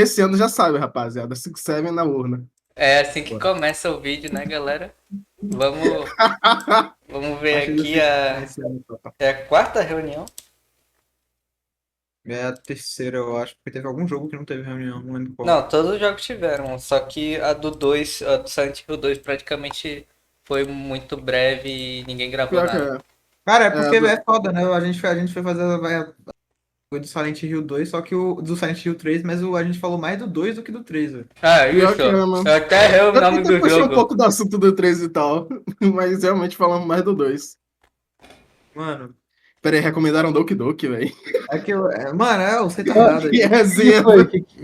esse ano já sabe, rapaziada. 5-7 na urna. É assim que Bora. começa o vídeo, né, galera? Vamos, vamos ver Acho que aqui você esse ano, tá? é a quarta reunião. É a terceira, eu acho, porque teve algum jogo que não teve reunião, não lembro qual. Não, todos os jogos tiveram, só que a do 2, a do Silent Hill 2 praticamente foi muito breve e ninguém gravou Pior que nada. é. Cara, é É, porque é foda, né? A gente foi fazer o do Silent Hill 2, só que o do Silent Hill 3, mas a gente falou mais do 2 do que do 3, velho. Ah, pior isso. que é, mano. Eu até errei o Eu nome tentei do puxar um jogo. pouco do assunto do 3 e tal, mas realmente falamos mais do 2. Mano, Pera aí, recomendaram Doki Doki, velho. é que eu. Mano, os Ah, retardados Que aí. resenha,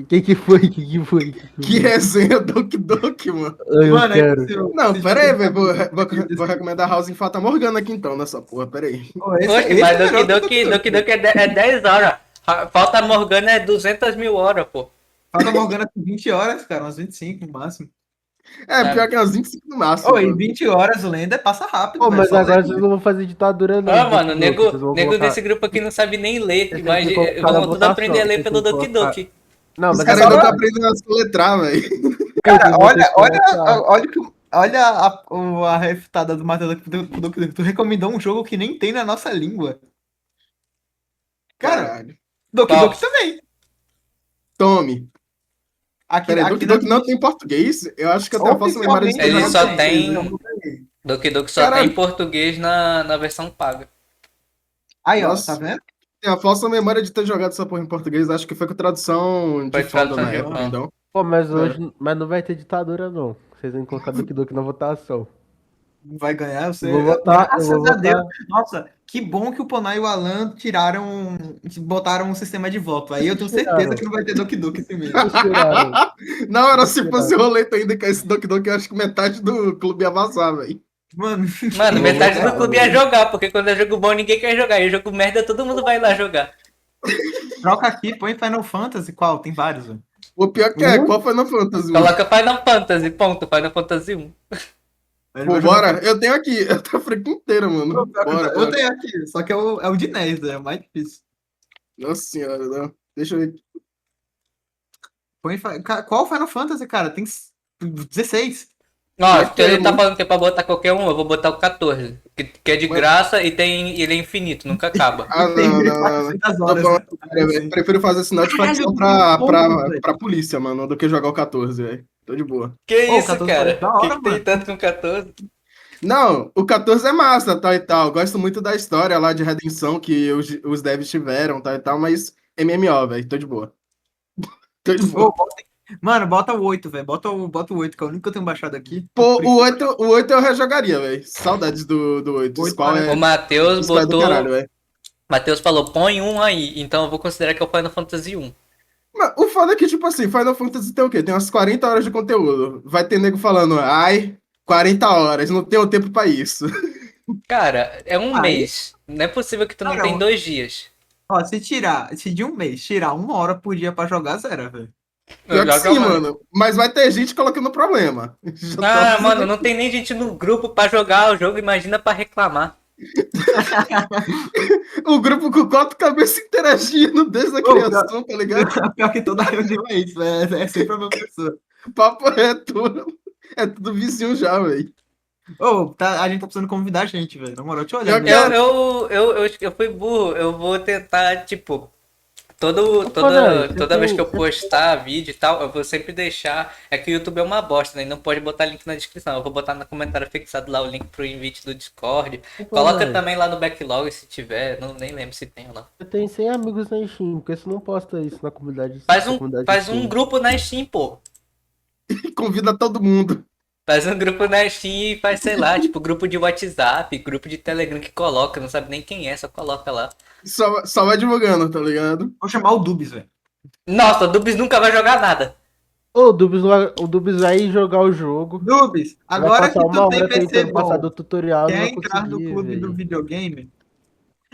que foi? Que foi? que resenha Doki Doki, mano. Eu Mano, é que quero. Não, pera aí, velho. Vou esse, recomendar House em Fata Morgana aqui então, nessa porra, pera aí. Oxe, esse mas é melhor que o Doki Doki é 10 horas. Falta Morgana é 200 mil horas, pô. Fata Morgana com 20 horas, cara, umas 25 no máximo. É, É. pior que umas 25 no máximo, Ô, em mano. 20 horas o Lenda passa rápido, Pô, velho. mas Só agora ler. vocês não vão fazer ditadura não. Ah, Doki mano, Doki. Vocês vão nego colocar... desse grupo aqui não sabe nem ler. Vocês têm Mas que colocar na vamos tudo aprender a votação. ler Vocês pelo têm que Doki colocar... Doki. Não, Os mas caras agora ainda estão aprendendo a soletrar, velho. Cara, vocês vão ter que colocar. olha a refutada do Matheus tu recomendou um jogo que nem tem na nossa língua. Cara, Caralho. Doki Qual? Doki também. Tome. Aqui, Pera aí, aqui Doki da Doki não tem em português? Eu acho que eu tenho a falsa memória de ter Ele jogado só português, tem. né? Doki Doki só tem em Caralho. português na versão paga. Aí, ó, tá Nossa. vendo? Tenho a falsa memória de ter jogado essa porra em português. Acho que foi com tradução de Foi folga tradução na de época, fã. então. Pô, mas É. hoje... Mas não vai ter ditadura não. Vocês vão colocar Doki Doki na votação. Vai ganhar, Eu vou você. votar, eu Graças vou a Deus. votar. Nossa, que bom que o Ponai e o Alan botaram um sistema de voto. Aí eu tenho certeza Tiraram. que não vai ter Doki Doki esse mês. Vocês tiraram. Não, era Vocês se fosse tiraram. o roleta ainda com esse Doki Doki, eu acho que metade do clube ia vazar, velho. Mano, Mano, Eu vou metade do votar, clube ia jogar, porque quando é jogo bom ninguém quer jogar. E jogo merda todo mundo vai lá jogar. troca aqui, põe Final Fantasy. Qual? Tem vários, velho. O pior que é, qual foi na Fantasy? Coloca Final Fantasy, ponto. Final Fantasy 1. Ele Pô, vai jogar bora. Eu tenho aqui, eu tenho a franquia inteira, mano. Bora, Eu bora. tenho aqui, só que é o de NES, né? É o mais difícil. Nossa senhora, não. Deixa eu ver. Qual Final Fantasy, cara? Tem 16. Ó, Pior se que é, ele tá mano. falando que é pra botar qualquer um, eu vou botar o 14. Que é de Mas- graça e ele é infinito, nunca acaba. Ah, Tem não, não, não. 400 Tô horas, falando né? sério, velho. Prefiro fazer sinal de facção pra polícia, mano, do que jogar o 14, velho. Tô de boa. Que Pô, o isso, 14 cara? parece da O que, hora, que tem mano. tanto com 14? Não, o 14 é massa, tal e tal. Gosto muito da história lá de redenção que os devs tiveram, tal e tal, mas MMO, velho. Tô de boa. Tô de boa. Mano, bota o 8, velho. Bota o 8, que é o único que eu tenho baixado aqui. Pô, o oito eu rejogaria, velho. Saudades do 8. Oito Squall parece- O Matheus Squall é do caralho, botou. velho. Matheus falou, põe um aí. Então eu vou considerar que é o Final Fantasy 1. Mas o foda é que, tipo assim, Final Fantasy tem o quê? Tem umas 40 horas de conteúdo. Vai ter nego falando, ai, 40 horas, não tenho tempo pra isso. Cara, é um Aí- mês. Não é possível que tu não Cara, tem 2 dias. Ó, se de um mês tirar 1 hora por dia pra jogar, zero, velho. Pior que Joga sim, mais. mano. Mas vai ter gente colocando problema. Já tô Ah, avisando mano, aqui. não tem nem gente no grupo pra jogar o jogo, imagina pra reclamar. O grupo com 4 cabeças interagindo desde a Ô, criação, tá ligado? Pior que toda reunião é isso, velho. É sempre a mesma pessoa. Papo é tudo vizinho já, velho. Ô, a gente tá precisando convidar a gente, velho. Na moral, deixa eu olhar. Pior que mesmo. Eu fui burro, eu vou tentar, tipo, Ô, toda Panay, você vez que eu tem- postar vídeo e tal, eu vou sempre deixar. É que o YouTube é uma bosta, né? E não pode botar link na descrição. Eu vou botar no comentário fixado lá o link pro invite do Discord. Ô, Coloca Panay, também lá no backlog se tiver, não, nem lembro se tem ou não. eu tenho 100 amigos na Steam, porque você não posta isso na comunidade. Faz um grupo na Steam, pô. convida todo mundo. Faz um grupo na Steam e faz, sei lá, tipo, grupo de WhatsApp, grupo de Telegram que coloca, não sabe nem quem é, só coloca lá. Só vai divulgando, tá ligado? Vou chamar o Dubs, velho. Nossa, o Dubs nunca vai jogar nada. Ô, o Dubs vai jogar o jogo. Dubs, Vai agora que passar uma tu tem hora PC tentando passar bom, do tutorial, não quer vai entrar no conseguir, clube do velho. videogame?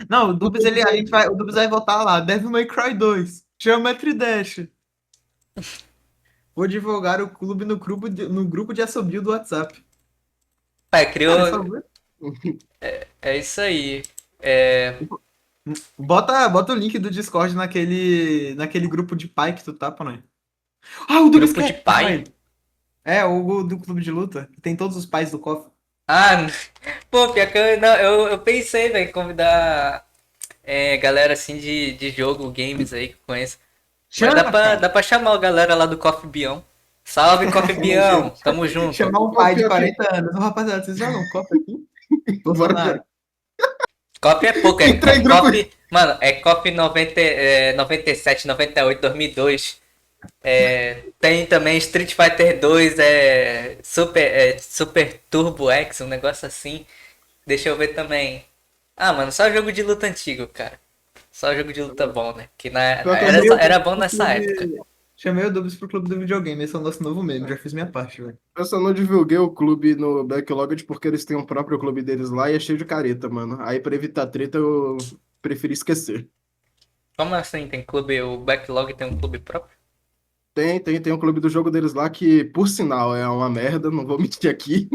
Não, o Dubs, o Dubs vai voltar lá. Devil May Cry 2. Geometry Dash. Vou divulgar o clube no grupo de assobio do WhatsApp. Pai, Cara, criou. por favor. É isso aí. É. Bota o link do Discord naquele grupo de pai que tu tá, Panay. Ah, o do Grupo de basquete, pai? vai. É, o do clube de luta. Tem todos os pais do KOF. Ah, pô, pior que eu, não, eu pensei, velho, em convidar galera assim de jogo, games aí que eu conheço. Mas Chama, dá cara. pra chamar a galera lá do Coffee Bião. Salve, Coffee Bião! Tamo junto. Chamar um Pô, pai de pior que. 40 anos. Ô, rapaziada, vocês jogam KOF aqui? Bora Bolsonaro. jogar. Coffee é pouco, Entrei é em grupo. Coffee. Mano, é Coffee 90, 97, 98, 2002. Tem também Street Fighter 2, Super Turbo X, um negócio assim. Deixa eu ver também. Ah, mano, só jogo de luta antigo, cara. Só jogo de luta bom, né? Que Pior que eu era bom nessa época. Chamei o Dubs pro clube do videogame. Esse é o nosso novo meme. Já fiz minha parte, velho. Eu só não divulguei o clube no Backlogged porque eles têm um próprio clube deles lá e é cheio de careta, mano. Aí pra evitar treta eu preferi esquecer. Como assim? Tem clube, o Backlog tem um clube próprio? Tem um clube do jogo deles lá que, por sinal, é uma merda, não vou mentir aqui.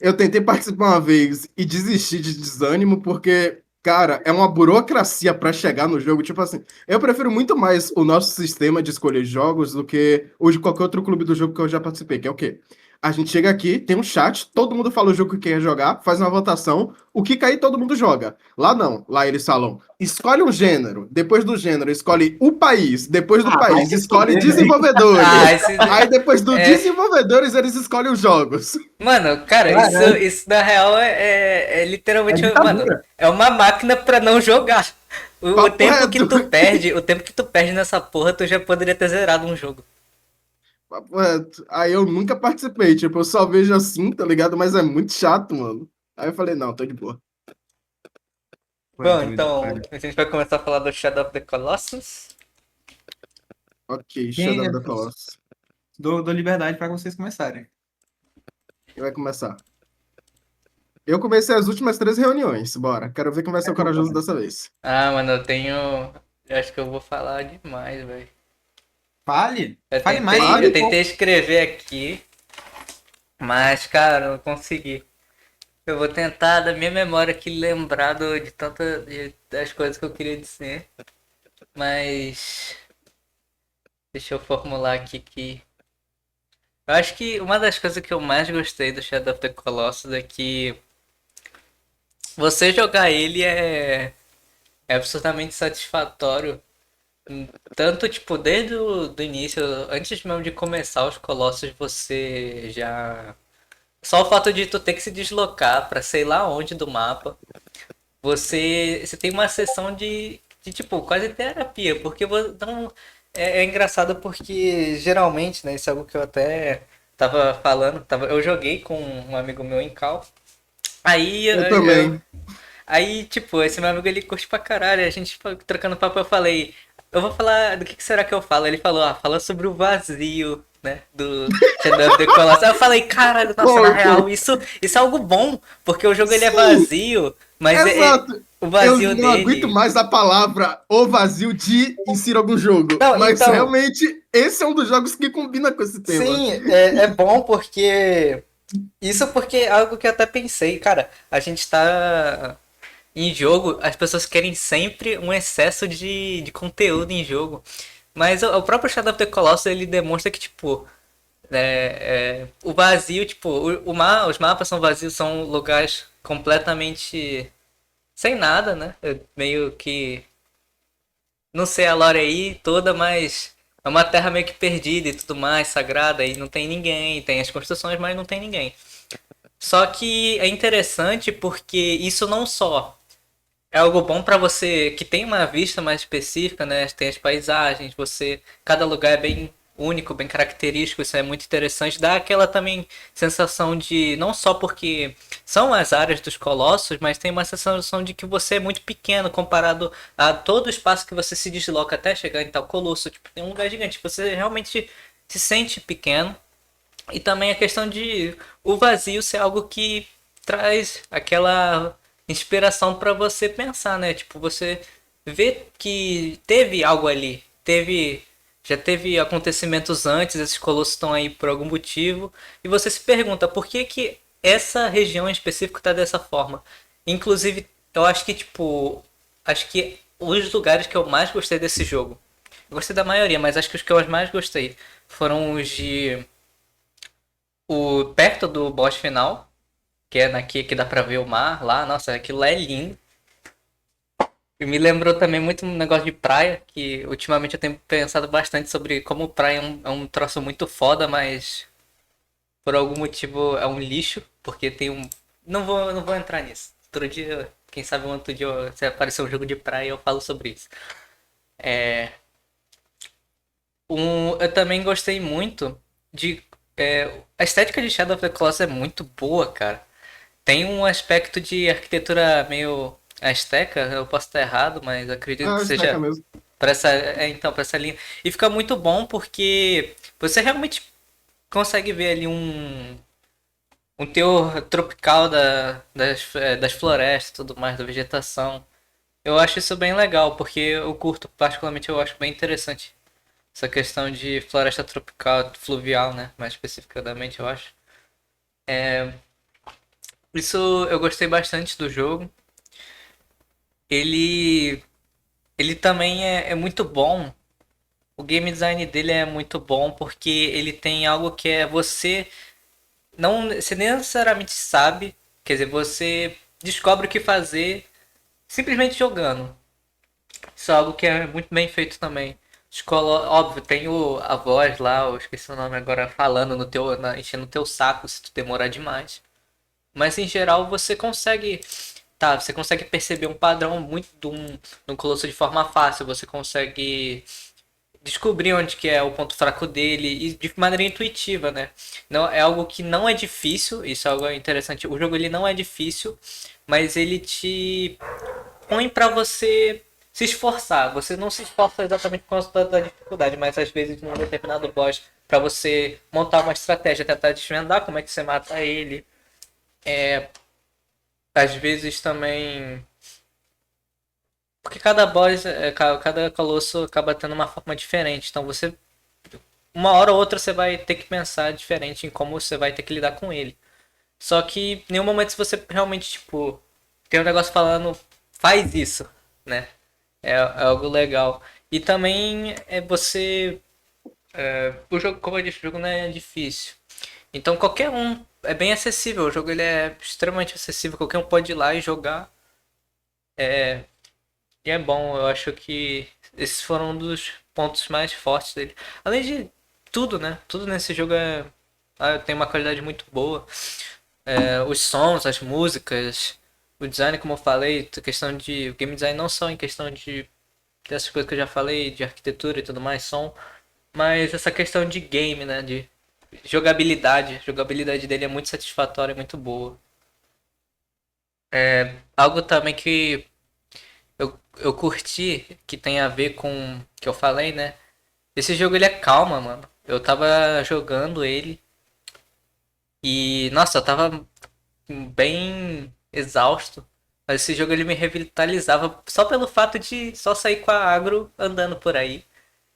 Eu tentei participar uma vez e desisti de desânimo porque, cara, é uma burocracia pra chegar no jogo. Tipo assim, eu prefiro muito mais o nosso sistema de escolher jogos do que o de qualquer outro clube do jogo que eu já participei, que é o quê? A gente chega aqui, tem um chat, todo mundo fala o jogo que quer jogar, faz uma votação, o que cair todo mundo joga. Lá não, lá eles falam, escolhe um gênero, depois do gênero escolhe o país, depois do vai país se escolhe fuder, velho. desenvolvedores. Ah, esse. Aí depois do É, desenvolvedores eles escolhem os jogos. mano, cara, Caralho. isso na real é É literalmente, mano, ditadura. é uma máquina pra não jogar. O Papo tempo que reto. tu perde, o tempo que tu perde nessa porra, tu já poderia ter zerado um jogo. Papo reto. Aí eu nunca participei, tipo, eu só vejo assim, tá ligado? Mas é muito chato, mano. Aí eu falei, não, tô de boa. Ué, Bom, doido, então cara. a gente vai começar a falar do Shadow of the Colossus. Ok, Quem Shadow é? of the Colossus. Dou liberdade pra vocês começarem. Quem vai começar? Eu comecei as últimas 3 reuniões, bora. Quero ver quem vai ser o corajoso dessa vez. Ah, mano, eu tenho. Eu acho que eu vou falar demais, velho. Fale. Eu Fale mais. tentei, Fale eu um pouco. tentei escrever aqui, mas, cara, não consegui. Eu vou tentar, da minha memória aqui, lembrar das coisas que eu queria dizer. Mas. Deixa eu formular aqui que. Eu acho que uma das coisas que eu mais gostei do Shadow of the Colossus é que você jogar ele é absolutamente satisfatório. Tanto, tipo, desde o do início, antes mesmo de começar os Colossos, você já. Só o fato de tu ter que se deslocar pra sei lá onde do mapa, você tem uma sessão de tipo, quase terapia, porque não, é engraçado porque geralmente, né, isso é algo que eu até tava falando, eu joguei com um amigo meu em Cal, aí Eu também. aí, tipo, esse meu amigo ele curte pra caralho, a gente trocando papo, eu falei, eu vou falar, do que será que eu falo? Ele falou, fala sobre o vazio, né, do Shadow of the Colossus. Aí eu falei, caralho, nossa, na real, isso é algo bom, porque o jogo ele é Sim, vazio, mas exato. o Eu vazio não aguento dele... mais a palavra o vazio de insira algum jogo. Não, Mas então, realmente, esse é um dos jogos que combina com esse tema. sim, é bom porque... Isso porque é algo que eu até pensei, cara, a gente tá... Em jogo, as pessoas querem sempre um excesso de conteúdo em jogo. Mas o próprio Shadow of the Colossus, ele demonstra que, tipo, o vazio, tipo, os mapas são vazios, são lugares completamente sem nada, né? Meio que, não sei a lore aí toda, mas é uma terra meio que perdida e tudo mais, sagrada, e não tem ninguém, tem as construções, mas não tem ninguém. Só que é interessante porque isso não só é algo bom para você que tem uma vista mais específica, né? Tem as paisagens, cada lugar é bem único, bem característico, isso é muito interessante. Dá aquela também sensação de não só porque são as áreas dos colossos, mas tem uma sensação de que você é muito pequeno comparado a todo o espaço que você se desloca até chegar em tal colosso. Tipo, tem um lugar gigante, você realmente se sente pequeno. E também a questão de o vazio ser algo que traz aquela inspiração para você pensar, né? Tipo, você vê que teve algo ali, já teve acontecimentos antes, esses colossos estão aí por algum motivo, e você se pergunta por que que essa região em específico tá dessa forma. Inclusive, eu acho que tipo, acho que os lugares que eu mais gostei desse jogo, eu gostei da maioria, mas acho que os que eu mais gostei foram os de o perto do boss final, que é naqui que dá pra ver o mar lá. Nossa, aquilo lá é lindo. E me lembrou também muito um negócio de praia, que ultimamente eu tenho pensado bastante sobre como praia é um troço muito foda, mas por algum motivo é um lixo, porque tem um. Não vou entrar nisso. Outro dia, quem sabe um outro dia se aparecer um jogo de praia eu falo sobre isso. É, eu também gostei muito de. A estética de Shadow of the Colossus é muito boa, cara. Tem um aspecto de arquitetura meio asteca, eu posso estar errado, mas acredito Ah, que Estaca seja mesmo. para essa, então, para essa linha. E fica muito bom porque você realmente consegue ver ali um teor tropical das florestas e tudo mais, da vegetação. Eu acho isso bem legal, porque eu curto, particularmente, eu acho bem interessante essa questão de floresta tropical, fluvial, né? Mais especificadamente, eu acho. Isso eu gostei bastante do jogo. Ele, ele também é muito bom. O game design dele é muito bom porque ele tem algo que é você nem necessariamente sabe, quer dizer, você descobre o que fazer simplesmente jogando. Isso é algo que é muito bem feito também. Escola, óbvio, tem a voz lá, eu esqueci o nome agora, falando enchendo o teu saco se tu demorar demais. Mas em geral você consegue. Tá, você consegue perceber um padrão muito de um colosso de forma fácil. Você consegue descobrir onde que é o ponto fraco dele e de maneira intuitiva, né? Não é algo que não é difícil, isso é algo interessante. O jogo ele não é difícil, mas ele te põe pra você se esforçar. Você não se esforça exatamente por causa da dificuldade, mas às vezes num determinado boss pra você montar uma estratégia, tentar desvendar como é que você mata ele. Às vezes também porque cada boss, cada colosso acaba tendo uma forma diferente. Então você, uma hora ou outra, você vai ter que pensar diferente em como você vai ter que lidar com ele. Só que em nenhum momento se você realmente, tipo, tem um negócio falando, faz isso, né? É algo legal. E também é você. O jogo, como eu disse, o jogo não é difícil. Então qualquer um é bem acessível. O jogo ele é extremamente acessível. Qualquer um pode ir lá e jogar. E é bom, eu acho que esses foram um dos pontos mais fortes dele. Além de tudo, né? Tudo nesse jogo tem uma qualidade muito boa. Os sons, as músicas, o design, como eu falei, a questão de game design não só em questão de dessas coisas que eu já falei, de arquitetura e tudo mais, som, mas essa questão de game, né? De jogabilidade. A jogabilidade dele é muito satisfatória e muito boa. Algo também que eu curti, que tem a ver com o que eu falei, né? Esse jogo ele é calma, mano. Eu tava jogando ele e, nossa, eu tava bem exausto. Mas esse jogo ele me revitalizava só pelo fato de só sair com a agro andando por aí,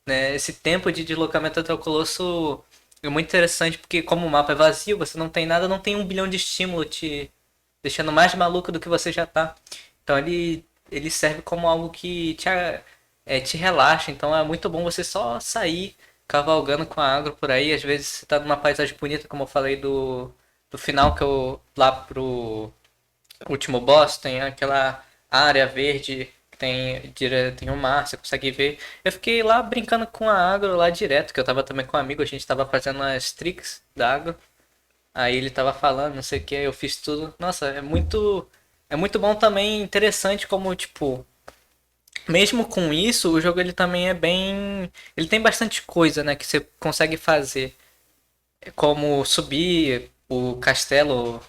né? Esse tempo de deslocamento até o Colosso é muito interessante porque como o mapa é vazio, você não tem nada, não tem um bilhão de estímulo te deixando mais maluco do que você já tá. Então ele serve como algo que te relaxa. Então é muito bom você só sair cavalgando com a agro por aí. Às vezes você tá numa paisagem bonita, como eu falei do final que eu lá pro último boss, tem aquela área verde que tem um mar, você consegue ver. Eu fiquei lá brincando com a agro lá direto, que eu tava também com um amigo, a gente tava fazendo as tricks da agro. Aí ele tava falando, não sei o que, eu fiz tudo. Nossa, é muito bom também, interessante como, tipo, mesmo com isso, o jogo ele também é bem, ele tem bastante coisa, né, que você consegue fazer, como subir o castelo,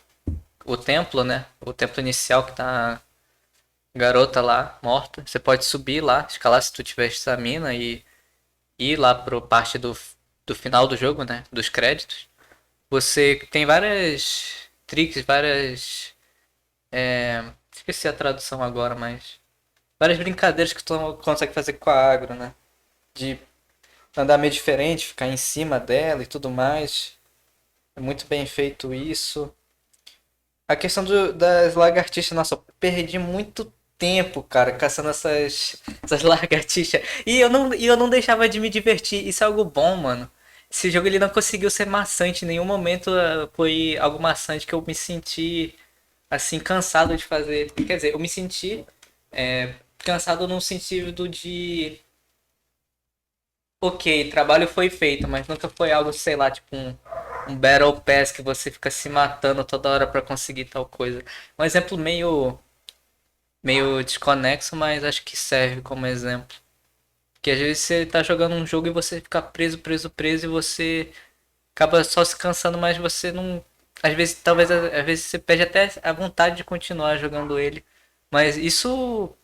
o templo, né, o templo inicial que tá a garota lá morta. Você pode subir lá, escalar se tu tiver estamina e ir lá pro parte do final do jogo, né, dos créditos. Você tem várias tricks, várias. Esqueci a tradução agora, mas. Várias brincadeiras que tu consegue fazer com a agro, né? De andar meio diferente, ficar em cima dela e tudo mais. É muito bem feito isso. A questão das lagartixas, nossa, eu perdi muito tempo, cara, caçando essas lagartixas. E eu não deixava de me divertir. Isso é algo bom, mano. esse jogo ele não conseguiu ser maçante. Em nenhum momento foi algo maçante que eu me senti assim cansado de fazer. Quer dizer, eu me senti cansado no sentido de ok, trabalho foi feito, mas nunca foi algo, sei lá, tipo um Battle Pass que você fica se matando toda hora pra conseguir tal coisa. Um exemplo meio desconexo, mas acho que serve como exemplo. Porque às vezes você tá jogando um jogo e você fica preso e você acaba só se cansando, mas você não. Às vezes, talvez, às vezes você perde até a vontade de continuar jogando ele. Mas isso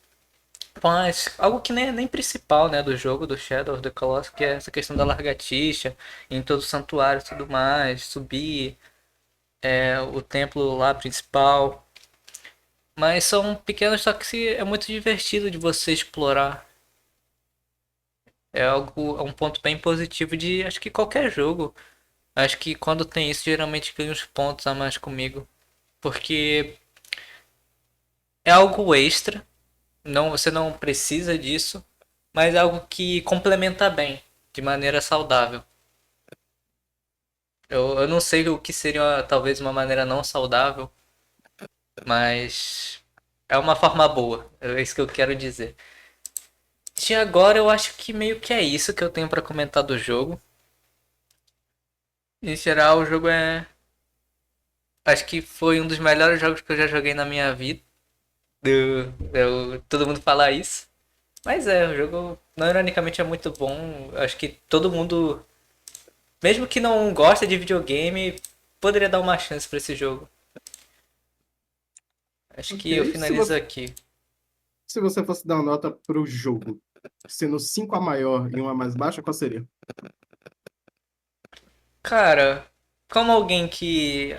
faz algo que nem principal, né, do jogo, do Shadow of the Colossus, que é essa questão da largatixa, em todo o santuário e tudo mais, subir o templo lá principal. Mas são pequenos, só que é muito divertido de você explorar. É um ponto bem positivo de acho que qualquer jogo. Acho que quando tem isso, geralmente ganha uns pontos a mais comigo. Porque é algo extra. Não, você não precisa disso. Mas é algo que complementa bem. De maneira saudável. Eu não sei o que seria talvez uma maneira não saudável. Mas é uma forma boa. É isso que eu quero dizer. De agora eu acho que meio que é isso que eu tenho pra comentar do jogo. Em geral, o jogo é. Acho que foi um dos melhores jogos que eu já joguei na minha vida. Todo mundo fala isso. Mas o jogo, não ironicamente, é muito bom. Acho que todo mundo, mesmo que não gosta de videogame, poderia dar uma chance pra esse jogo. Acho que eu Ok. finalizo aqui. Se você fosse dar uma nota pro jogo, sendo 5 a maior e uma mais baixa, qual seria? Cara, como alguém que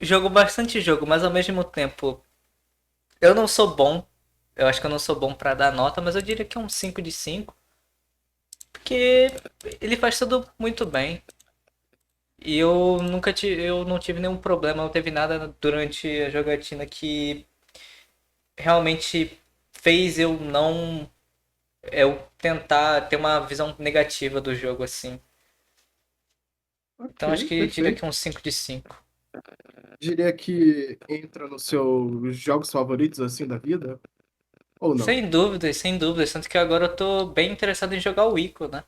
jogou bastante jogo, mas ao mesmo tempo eu não sou bom. Eu acho que eu não sou bom pra dar nota, mas eu diria que é um 5 de 5. Porque ele faz tudo muito bem. E eu não tive nenhum problema, não teve nada durante a jogatina que realmente fez eu não eu tentar ter uma visão negativa do jogo assim. Então acho Ok, que eu diria que perfeito. é um 5 de 5. Diria que entra nos seus jogos favoritos, assim, da vida? Ou não? Sem dúvidas, sem dúvidas. Tanto que agora eu tô bem interessado em jogar o Ico, né?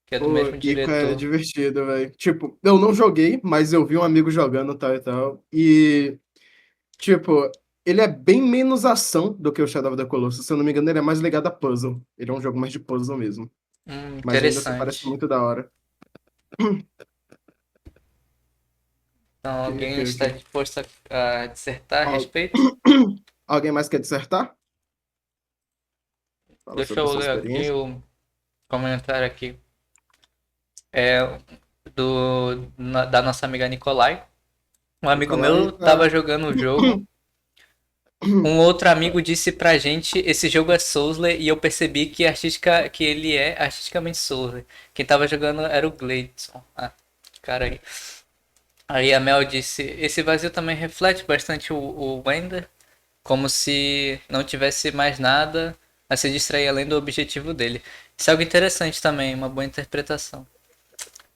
Que é do O mesmo Ico é diretor. divertido, velho. Tipo, eu não joguei, mas eu vi um amigo jogando tal e tal. E, tipo, ele é bem menos ação do que o Shadow of the Colossus. Se eu não me engano, ele é mais ligado a puzzle. Ele é um jogo mais de puzzle mesmo. Mas ainda assim parece Interessante. muito da hora. Então Ok, ok, alguém está ok. disposto a dissertar a Al- respeito? Alguém mais quer dissertar? Fala Deixa sobre a eu sua ler aqui experiência. o comentário aqui. É da nossa amiga Nicolai. Um amigo Nicolai meu tava tá. jogando o jogo. Um outro amigo disse pra gente, esse jogo é Soulsley, e eu percebi que ele é artisticamente Soulsley. Quem tava jogando era o Gleidson. Ah, cara aí. Aí a Mel disse, esse vazio também reflete bastante o Wender, como se não tivesse mais nada a se distrair além do objetivo dele. Isso é algo interessante também, uma boa interpretação.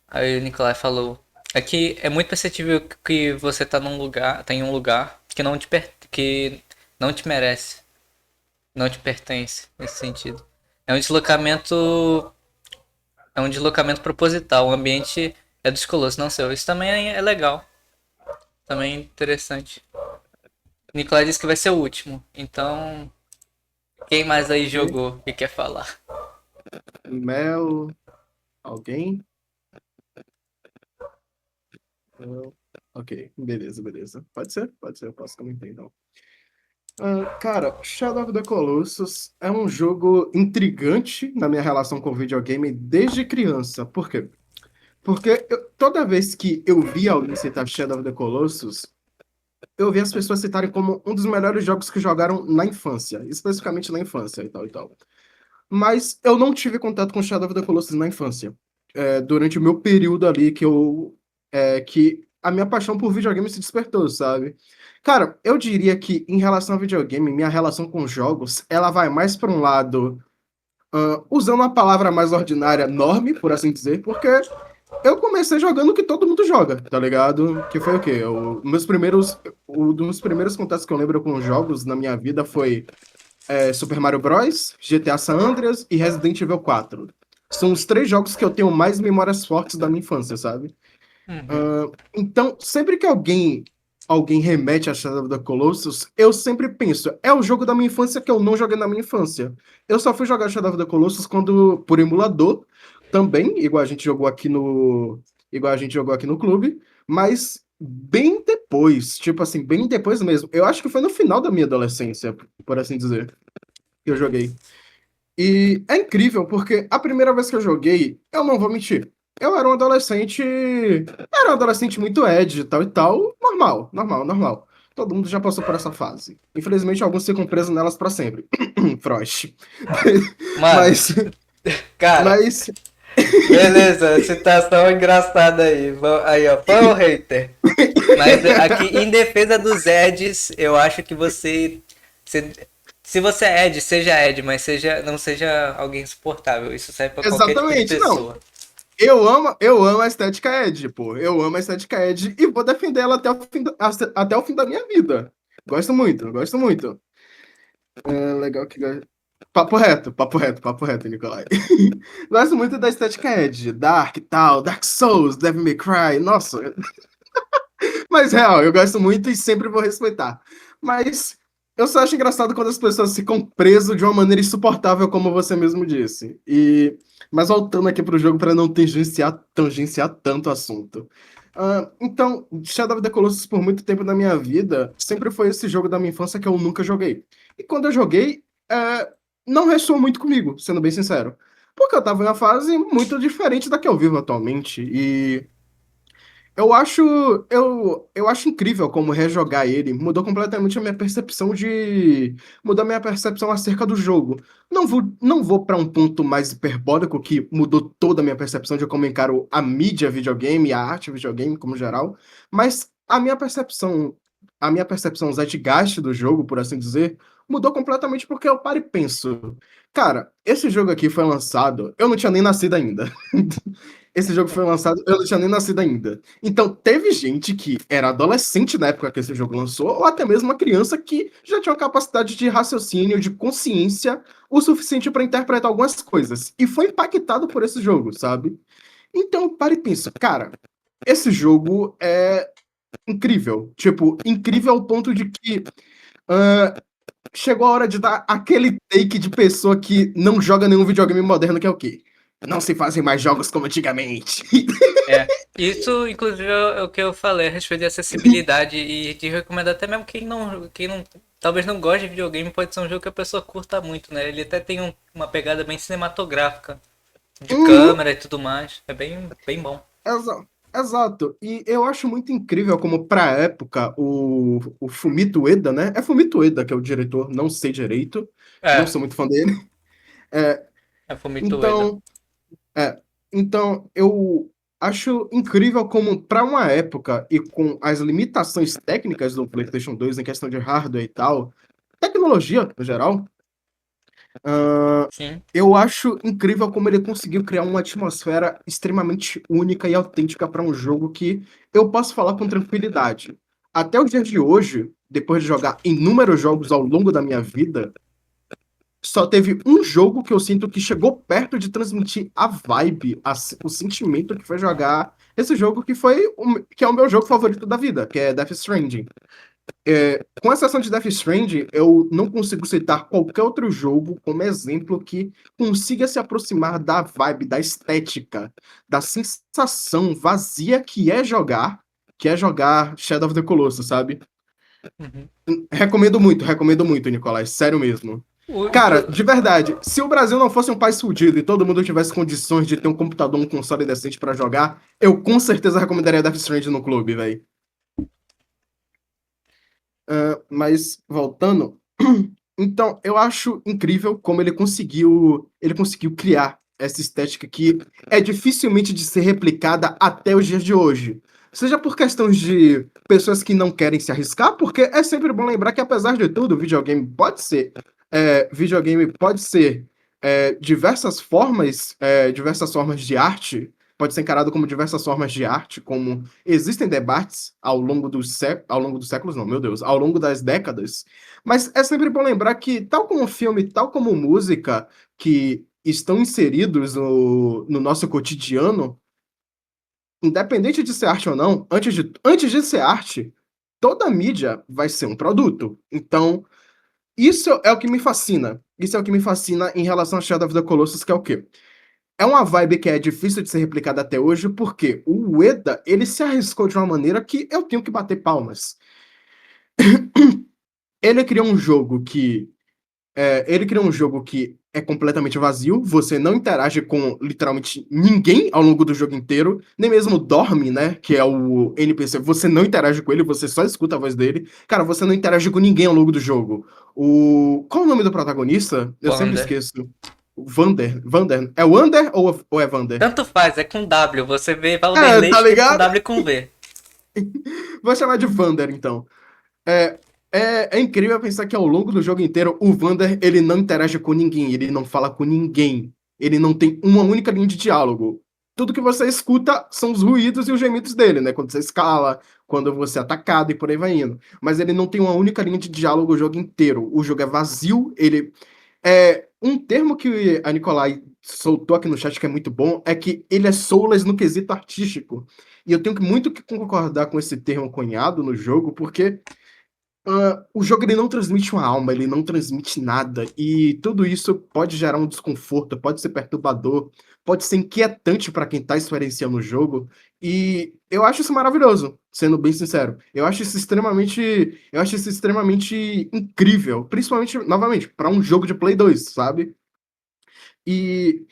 Aí o Nicolai falou, aqui é muito perceptível que você tá em um lugar que não te merece, não te pertence nesse sentido. É um deslocamento, é um deslocamento proposital, o ambiente é dos colossos, não seu. Isso também é legal, também é interessante. O Nicolai disse que vai ser o último, então quem mais aí Ok. jogou e quer falar? Mel. Alguém? Não. Ok, beleza, beleza. Pode ser, eu posso comentar então. Cara, Shadow of the Colossus é um jogo intrigante na minha relação com o videogame desde criança. Por quê? Porque toda vez que eu vi alguém citar Shadow of the Colossus, eu vi as pessoas citarem como um dos melhores jogos que jogaram na infância, especificamente na infância e tal e tal. Mas eu não tive contato com Shadow of the Colossus na infância. Durante o meu período ali que a minha paixão por videogame se despertou, sabe? Cara, eu diria que em relação ao videogame, minha relação com jogos, ela vai mais para um lado Usando uma palavra mais ordinária, norme, por assim dizer, porque eu comecei jogando o que todo mundo joga, tá ligado? Que foi o quê? Um dos primeiros contatos que eu lembro com jogos na minha vida foi Super Mario Bros, GTA San Andreas e Resident Evil 4. São os 3 jogos que eu tenho mais memórias fortes da minha infância, sabe? Uhum. Então, sempre que alguém remete a Shadow of the Colossus, eu sempre penso, é o jogo da minha infância que eu não joguei na minha infância. Eu só fui jogar Shadow of the Colossus quando por emulador, também, igual a gente jogou aqui no clube, mas bem depois, tipo assim, bem depois mesmo. Eu acho que foi no final da minha adolescência, por assim dizer, que eu joguei. E é incrível, porque a primeira vez que eu joguei, eu não vou mentir. Eu era um adolescente muito edgy e tal, normal, normal, normal. Todo mundo já passou por essa fase. Infelizmente, alguns ficam presos nelas pra sempre. Frost. Mano, Mas, cara, mas, beleza, situação engraçada aí. Aí, ó, fã ou hater? Mas aqui, em defesa dos Eds, eu acho que se você é Ed, mas não seja alguém insuportável. Isso serve pra qualquer tipo de exatamente, não. pessoa. Eu amo a estética edgy, pô. Eu amo a estética edgy e vou defender ela até o fim da minha vida. Gosto muito, gosto muito. É legal que. Papo reto, papo reto, papo reto, Nicolai. Gosto muito da estética edgy, Dark e tal, Dark Souls, Devil May Cry, nossa. Mas real, eu gosto muito e sempre vou respeitar. Mas eu só acho engraçado quando as pessoas ficam presas de uma maneira insuportável, como você mesmo disse. Mas voltando aqui pro jogo para não tangenciar tanto o assunto. Então, Shadow of the Colossus por muito tempo na minha vida sempre foi esse jogo da minha infância que eu nunca joguei. E quando eu joguei, não ressoou muito comigo, sendo bem sincero. Porque eu tava em uma fase muito diferente da que eu vivo atualmente. E eu acho incrível como rejogar ele mudou completamente a minha percepção de. Mudou a minha percepção acerca do jogo. Não vou para um ponto mais hiperbólico que mudou toda a minha percepção de como eu encaro a mídia videogame, a arte videogame como geral, mas a minha percepção zeitgeist do jogo, por assim dizer, mudou completamente porque eu paro e penso, cara, esse jogo aqui foi lançado, eu não tinha nem nascido ainda. Esse jogo foi lançado, eu não tinha nem nascido ainda. Então, teve gente que era adolescente na época que esse jogo lançou, ou até mesmo uma criança que já tinha uma capacidade de raciocínio, de consciência, o suficiente para interpretar algumas coisas. E foi impactado por esse jogo, sabe? Então, para e pensa, cara, esse jogo é incrível. Tipo, incrível ao ponto de que ah, chegou a hora de dar aquele take de pessoa que não joga nenhum videogame moderno, que é o quê? Não se fazem mais jogos como antigamente. É. Isso, inclusive, é o que eu falei a respeito de acessibilidade e de recomendar até mesmo quem não, talvez não goste de videogame, pode ser um jogo que a pessoa curta muito, né? Ele até tem uma pegada bem cinematográfica, de Uhum. câmera e tudo mais. É bem, bem bom. Exato. E eu acho muito incrível como, pra época, o Fumito Ueda, né? É Fumito Ueda que é o diretor, não sei direito, não É, sou muito fã dele. É, é Fumito Ueda. então, é, então, eu acho incrível como, pra uma época e com as limitações técnicas do PlayStation 2 em questão de hardware e tal, tecnologia no geral, Sim. eu acho incrível como ele conseguiu criar uma atmosfera extremamente única e autêntica para um jogo que eu posso falar com tranquilidade. Até os dias de hoje, depois de jogar inúmeros jogos ao longo da minha vida, só teve um jogo que eu sinto que chegou perto de transmitir a vibe, o sentimento que foi jogar esse jogo que é o meu jogo favorito da vida, que é Death Stranding. Com exceção de Death Stranding, eu não consigo citar qualquer outro jogo como exemplo que consiga se aproximar da vibe, da estética, da sensação vazia que é jogar Shadow of the Colossus, sabe? Uhum. Recomendo muito, Nicolás, sério mesmo. O, Cara, inclu- de verdade, se o Brasil não fosse um país fudido e todo mundo tivesse condições de ter um computador, um console decente pra jogar, eu com certeza recomendaria Death Stranding no clube, velho. Mas voltando, então eu acho incrível como ele conseguiu criar essa estética que é dificilmente de ser replicada até os dias de hoje. Seja por questões de pessoas que não querem se arriscar, porque é sempre bom lembrar que apesar de tudo, videogame pode ser diversas formas de arte, pode ser encarado como diversas formas de arte, como existem debates ao longo dos séculos, não, meu Deus, ao longo das décadas, mas é sempre bom lembrar que, tal como filme, tal como música, que estão inseridos no nosso cotidiano, independente de ser arte ou não, antes de ser arte, toda mídia vai ser um produto. Então, isso é o que me fascina. Isso é o que me fascina em relação a Shadow of the Colossus, que é o quê? É uma vibe que é difícil de ser replicada até hoje, porque o Ueda, ele se arriscou de uma maneira que eu tenho que bater palmas. Ele criou um jogo que ele cria um jogo que é completamente vazio, você não interage com literalmente ninguém ao longo do jogo inteiro, nem mesmo dorme, né? Que é o NPC, você não interage com ele, você só escuta a voz dele. Cara, você não interage com ninguém ao longo do jogo. Qual é o nome do protagonista? Eu sempre Wander. esqueço. O Vander. Vander. É Wander ou é Vander? Tanto faz, é com W. Você vê Valder Tá escrito com ligado? W e com V. Vou chamar de Vander, então. É, é incrível pensar que ao longo do jogo inteiro, o Vander, ele não interage com ninguém, ele não fala com ninguém. Ele não tem uma única linha de diálogo. Tudo que você escuta são os ruídos e os gemidos dele, né? Quando você escala, quando você é atacado e por aí vai indo. Mas ele não tem uma única linha de diálogo o jogo inteiro. O jogo é vazio, ele... um termo que a Nicolai soltou aqui no chat que é muito bom é que ele é soulless no quesito artístico. E eu tenho muito que concordar com esse termo cunhado no jogo, porque o jogo ele não transmite uma alma, ele não transmite nada, e tudo isso pode gerar um desconforto, pode ser perturbador, pode ser inquietante para quem está experienciando o jogo, e eu acho isso maravilhoso, sendo bem sincero. Eu acho isso extremamente incrível, principalmente, novamente, para um jogo de Play 2, sabe? E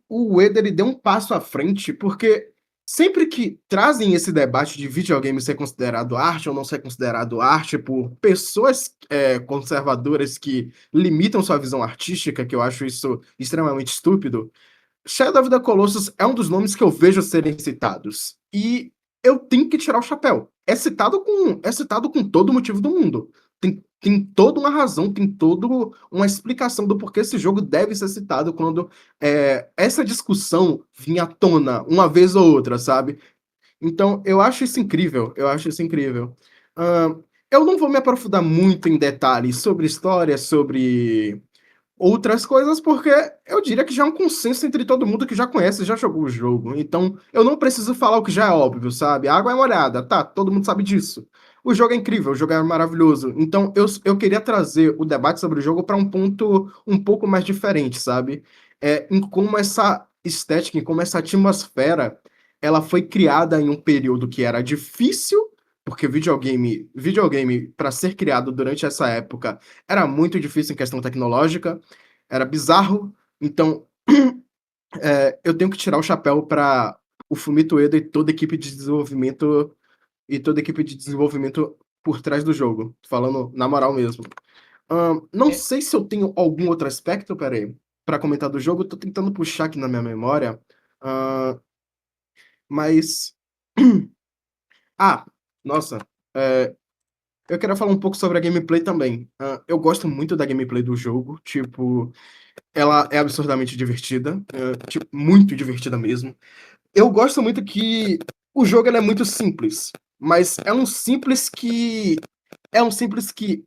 o Ueda ele deu um passo à frente, porque sempre que trazem esse debate de videogame ser considerado arte ou não ser considerado arte por pessoas conservadoras que limitam sua visão artística, que eu acho isso extremamente estúpido, Shadow of the Colossus é um dos nomes que eu vejo serem citados. E eu tenho que tirar o chapéu. É citado com todo o motivo do mundo. Tem toda uma razão, tem toda uma explicação do porquê esse jogo deve ser citado quando essa discussão vinha à tona uma vez ou outra, sabe? Então, eu acho isso incrível. Eu acho isso incrível. Ahn, eu não vou me aprofundar muito em detalhes sobre história, sobre outras coisas, porque eu diria que já é um consenso entre todo mundo que já conhece, já jogou o jogo. Então, eu não preciso falar o que já é óbvio, sabe? A água é molhada, tá, todo mundo sabe disso. O jogo é incrível, o jogo é maravilhoso. Então, eu queria trazer o debate sobre o jogo para um ponto um pouco mais diferente, sabe? Em como essa estética, em como essa atmosfera, ela foi criada em um período que era difícil, porque videogame para ser criado durante essa época era muito difícil em questão tecnológica, era bizarro. Então, eu tenho que tirar o chapéu para o Fumito Ueda e toda a equipe de desenvolvimento por trás do jogo, falando na moral mesmo. Não É, sei se eu tenho algum outro aspecto, peraí, para comentar do jogo, tô tentando puxar aqui na minha memória, Ahn, mas... Ah, nossa, eu quero falar um pouco sobre a gameplay também. Eu gosto muito da gameplay do jogo, tipo, ela é absurdamente divertida, tipo, muito divertida mesmo. Eu gosto muito que o jogo ele é muito simples, mas é um simples que,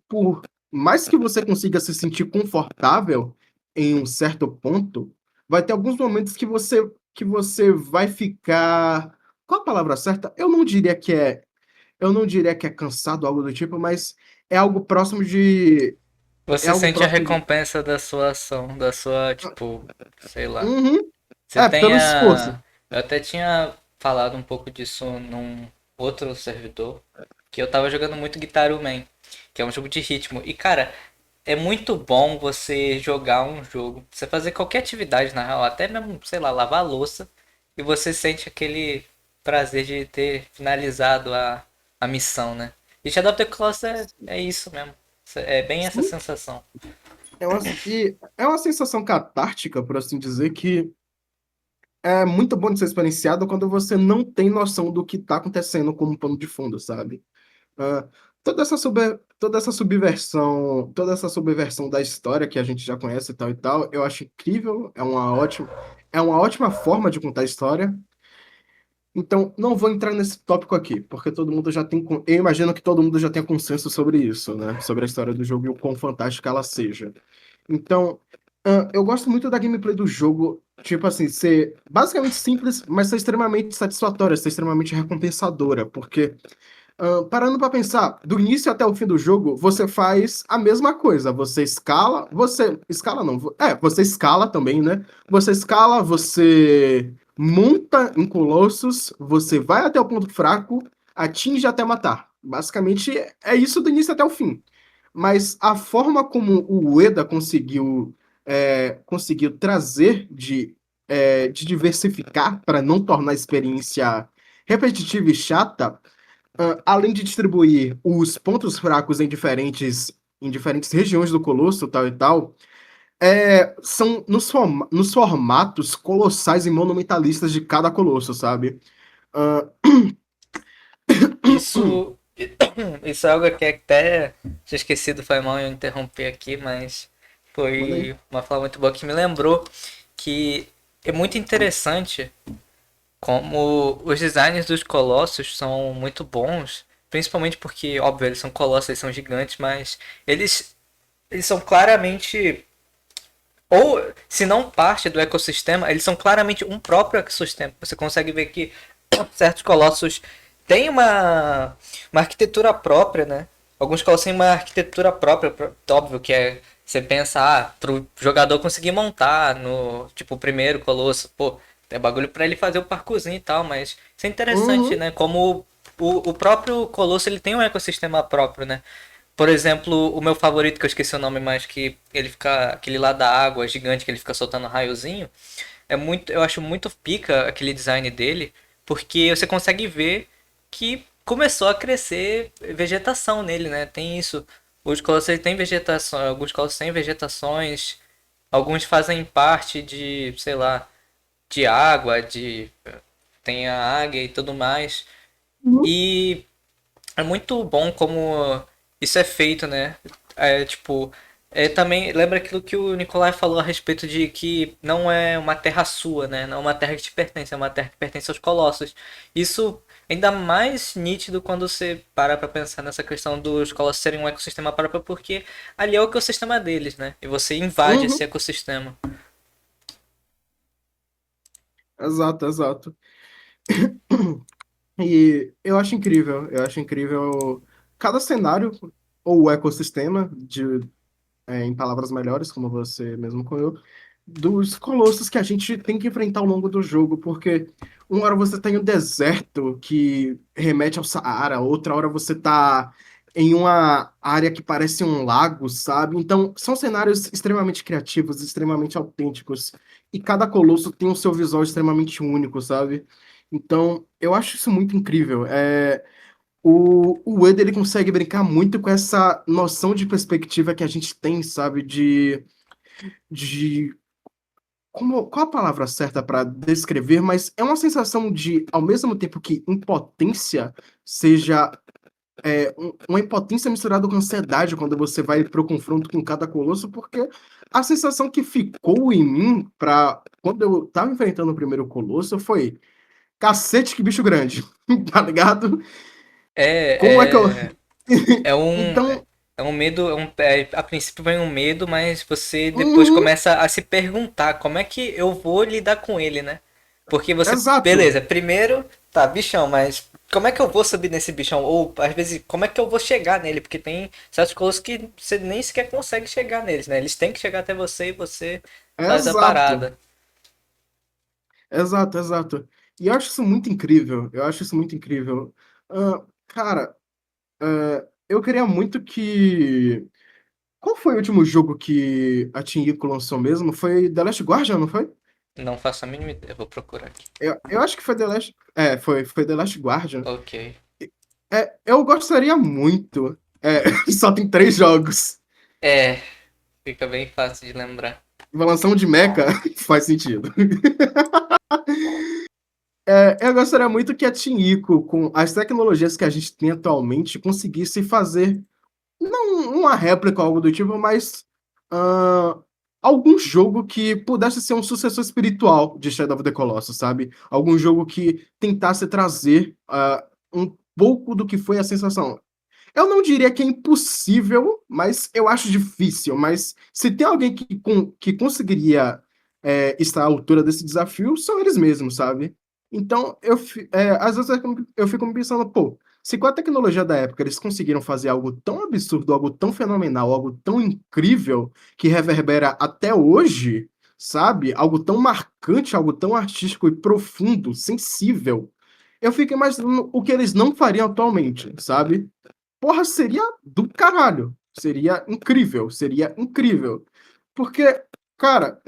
por mais que você consiga se sentir confortável em um certo ponto, vai ter alguns momentos que você vai ficar. Qual a palavra certa? Eu não diria que é cansado, algo do tipo, mas é algo próximo de. É você algo sente a próximo de. recompensa da sua ação, da sua, tipo, sei lá. Uhum, Você tem pelo esforço. a. Eu até tinha falado um pouco disso num outro servidor, que eu tava jogando muito Guitar Man, que é um jogo de ritmo. E cara, é muito bom você jogar um jogo, você fazer qualquer atividade na real, até mesmo, sei lá, lavar a louça, e você sente aquele prazer de ter finalizado a missão, né? E Shadow of the Colossus é isso mesmo. É bem essa Sim, sensação. é uma sensação catártica, por assim dizer, que é muito bom de ser experienciado quando você não tem noção do que está acontecendo como pano de fundo, sabe? Ah, toda essa subversão da história que a gente já conhece e tal, eu acho incrível, é uma ótima forma de contar a história. Então, não vou entrar nesse tópico aqui, porque todo mundo já tem, eu imagino que todo mundo já tenha consenso sobre isso, né? Sobre a história do jogo e o quão fantástica ela seja. Então, eu gosto muito da gameplay do jogo, tipo assim, ser basicamente simples, mas ser extremamente satisfatória, ser extremamente recompensadora, porque parando pra pensar, do início até o fim do jogo, você faz a mesma coisa. Você escala, você escala não, você escala também, né? Você escala, você monta em colossos, você vai até o ponto fraco, atinge até matar. Basicamente é isso do início até o fim. Mas a forma como o Ueda conseguiu trazer de diversificar para não tornar a experiência repetitiva e chata, além de distribuir os pontos fracos em diferentes regiões do Colosso, tal e tal, são nos formatos colossais e monumentalistas de cada Colosso, sabe? Ah, Isso, isso é algo que até tinha esquecido, foi mal eu interromper aqui, mas manda aí. foi uma fala muito boa que me lembrou que é muito interessante como os designs dos colossos são muito bons, principalmente porque, óbvio, eles são colossos, eles são gigantes, mas eles, eles são claramente, ou se não parte do ecossistema, eles são claramente um próprio ecossistema. Você consegue ver que certos colossos têm uma arquitetura própria, né? Alguns colossos têm uma arquitetura própria, óbvio que é. Você pensa, pro jogador conseguir montar no, tipo, o primeiro colosso, pô, é bagulho pra ele fazer o parkourzinho e tal, mas isso é interessante, Uhum, né? Como o próprio colosso ele tem um ecossistema próprio, né? Por exemplo, o meu favorito, que eu esqueci o nome, mas que ele fica. Aquele lá da água gigante que ele fica soltando raiozinho. É muito. Eu acho muito pica aquele design dele. Porque você consegue ver que começou a crescer vegetação nele, né? Tem isso. Os colossos têm vegetação. Alguns colossos têm vegetações. Alguns fazem parte de, sei lá, de água, de. Tem a águia e tudo mais. uhum. E é muito bom como isso é feito, né? É tipo, também lembra aquilo que o Nicolai falou a respeito de que não é uma terra sua, né? Não é uma terra que te pertence, é uma terra que pertence aos colossos. Isso é ainda mais nítido quando você para pra pensar nessa questão dos colossos serem um ecossistema próprio, porque ali é o ecossistema deles, né? E você invade esse Uhum. ecossistema. Exato, exato. E eu acho incrível cada cenário ou o ecossistema em palavras melhores, como você mesmo cunhou, dos colossos que a gente tem que enfrentar ao longo do jogo, porque uma hora você tem o deserto que remete ao Saara, outra hora você tá em uma área que parece um lago, sabe? Então, são cenários extremamente criativos, extremamente autênticos, e cada colosso tem o seu visual extremamente único, sabe? Então, eu acho isso muito incrível. O Ueda, ele consegue brincar muito com essa noção de perspectiva que a gente tem, sabe? De qual a palavra certa para descrever, mas é uma sensação de, ao mesmo tempo que impotência seja uma impotência misturada com ansiedade quando você vai pro confronto com cada colosso, porque a sensação que ficou em mim para quando eu tava enfrentando o primeiro colosso foi cacete, que bicho grande, tá ligado? Como é que eu. É, é, é um, Então, é um medo, a princípio vem um medo, mas você depois uhum, começa a se perguntar como é que eu vou lidar com ele, né? Porque você, exato. beleza, primeiro, tá, bichão, mas como é que eu vou subir nesse bichão? Ou às vezes, como é que eu vou chegar nele? Porque tem certos coisas que você nem sequer consegue chegar neles, né? Eles têm que chegar até você e você faz a Exato. parada. Exato, exato. E eu acho isso muito incrível. Eu acho isso muito incrível. Cara, eu queria muito que. Qual foi o último jogo que a Team Ico lançou mesmo? Foi The Last Guardian, não foi? Não faço a mínima ideia, vou procurar aqui. Eu acho que foi The Last. Foi The Last Guardian. Ok. Eu gostaria muito. Só tem 3 jogos. É, fica bem fácil de lembrar. Vai lançar um de Mecha? Faz sentido. Eu gostaria muito que a Team Ico, com as tecnologias que a gente tem atualmente, conseguisse fazer, não uma réplica ou algo do tipo, mas ah, algum jogo que pudesse ser um sucessor espiritual de Shadow of the Colossus, sabe? Algum jogo que tentasse trazer um pouco do que foi a sensação. Eu não diria que é impossível, mas eu acho difícil. Mas se tem alguém que conseguiria estar à altura desse desafio, são eles mesmos, sabe? Então, às vezes eu fico me pensando, pô, se com a tecnologia da época eles conseguiram fazer algo tão absurdo, algo tão fenomenal, algo tão incrível, que reverbera até hoje, sabe? Algo tão marcante, algo tão artístico e profundo, sensível. Eu fico imaginando o que eles não fariam atualmente, sabe? Porra, seria do caralho. Seria incrível, seria incrível. Porque, cara,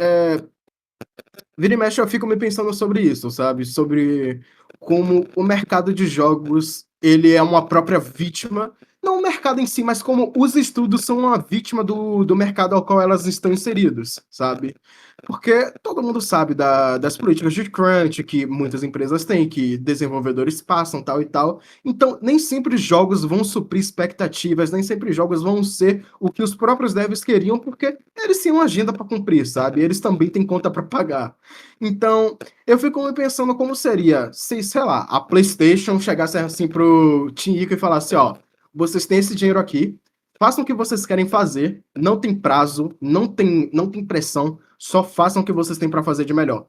vira e mexe eu fico me pensando sobre isso, sabe? Sobre como o mercado de jogos, ele é uma própria vítima, não o mercado em si, mas como os estudos são uma vítima do mercado ao qual elas estão inseridos, sabe? Porque todo mundo sabe das políticas de crunch que muitas empresas têm, que desenvolvedores passam, tal e tal. Então, nem sempre jogos vão suprir expectativas, nem sempre jogos vão ser o que os próprios devs queriam, porque eles têm uma agenda para cumprir, sabe? Eles também têm conta para pagar. Então, eu fico me pensando como seria se, sei lá, a PlayStation chegasse assim pro Team Ico e falasse, ó, vocês têm esse dinheiro aqui, façam o que vocês querem fazer, não tem prazo, não tem pressão, só façam o que vocês têm para fazer de melhor.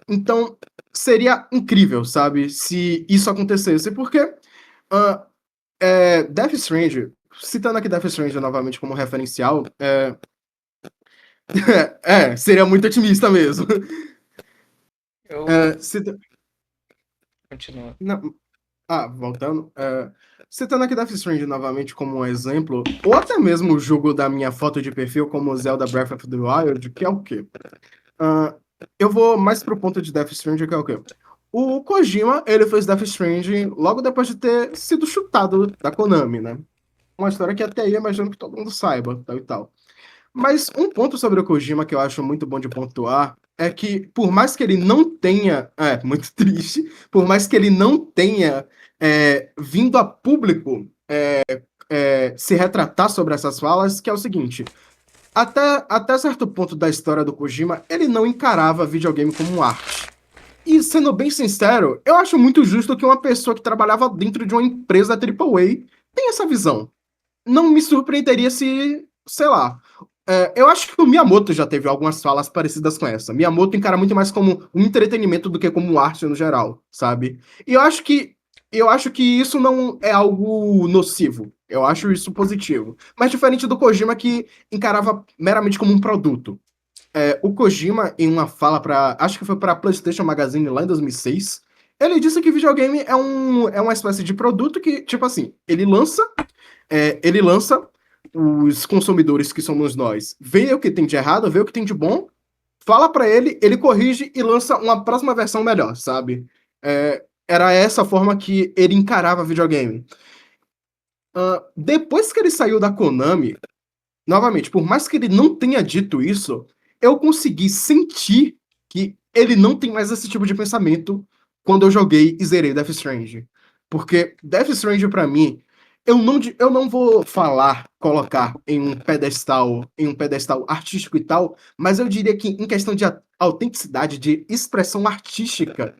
Então, seria incrível, sabe, se isso acontecesse, porque Death Stranding, citando aqui Death Stranding novamente como referencial, seria muito otimista mesmo. Eu Cita... continuo. Não, voltando. Citando aqui Death Stranding novamente como um exemplo, ou até mesmo o jogo da minha foto de perfil como Zelda Breath of the Wild, que é o quê? Ah, eu vou mais pro ponto de Death Stranding, que é o quê? O Kojima, ele fez Death Stranding logo depois de ter sido chutado da Konami, né? Uma história que até aí eu imagino que todo mundo saiba, tal e tal. Mas um ponto sobre o Kojima que eu acho muito bom de pontuar é que, por mais que ele não tenha. Muito triste. Por mais que ele não tenha vindo a público se retratar sobre essas falas, que é o seguinte. Até certo ponto da história do Kojima, ele não encarava videogame como arte. E, sendo bem sincero, eu acho muito justo que uma pessoa que trabalhava dentro de uma empresa AAA tenha essa visão. Não me surpreenderia se, sei lá. Eu acho que o Miyamoto já teve algumas falas parecidas com essa. Miyamoto encara muito mais como um entretenimento do que como arte no geral, sabe? E eu acho que isso não é algo nocivo. Eu acho isso positivo. Mas diferente do Kojima, que encarava meramente como um produto. O Kojima, em uma fala para, acho que foi para PlayStation Magazine lá em 2006, ele disse que videogame é uma espécie de produto que, tipo assim, ele lança, os consumidores que somos nós, vê o que tem de errado, vê o que tem de bom, fala pra ele, ele corrige e lança uma próxima versão melhor, sabe? Era essa a forma que ele encarava videogame. Depois que ele saiu da Konami, novamente, por mais que ele não tenha dito isso, eu consegui sentir que ele não tem mais esse tipo de pensamento quando eu joguei e zerei Death Stranding. Porque Death Stranding, pra mim, eu não vou colocar em um pedestal artístico e tal, mas eu diria que em questão de autenticidade, de expressão artística,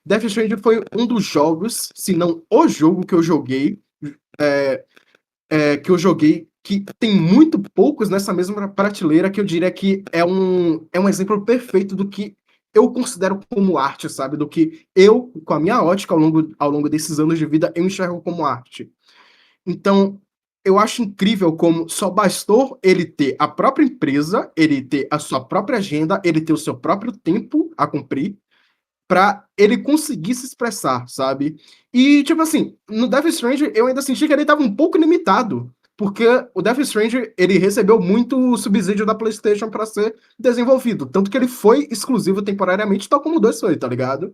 Death Stranding foi um dos jogos, se não o jogo que eu joguei, que tem muito poucos nessa mesma prateleira, que eu diria que é um exemplo perfeito do que eu considero como arte, sabe? Do que eu, com a minha ótica ao longo desses anos de vida, eu enxergo como arte. Então, eu acho incrível como só bastou ele ter a própria empresa, ele ter a sua própria agenda, ele ter o seu próprio tempo a cumprir, pra ele conseguir se expressar, sabe? E, tipo assim, no Death Stranding eu ainda senti que ele tava um pouco limitado, porque o Death Stranding, ele recebeu muito subsídio da PlayStation pra ser desenvolvido, tanto que ele foi exclusivo temporariamente, tal como o 2 foi, tá ligado?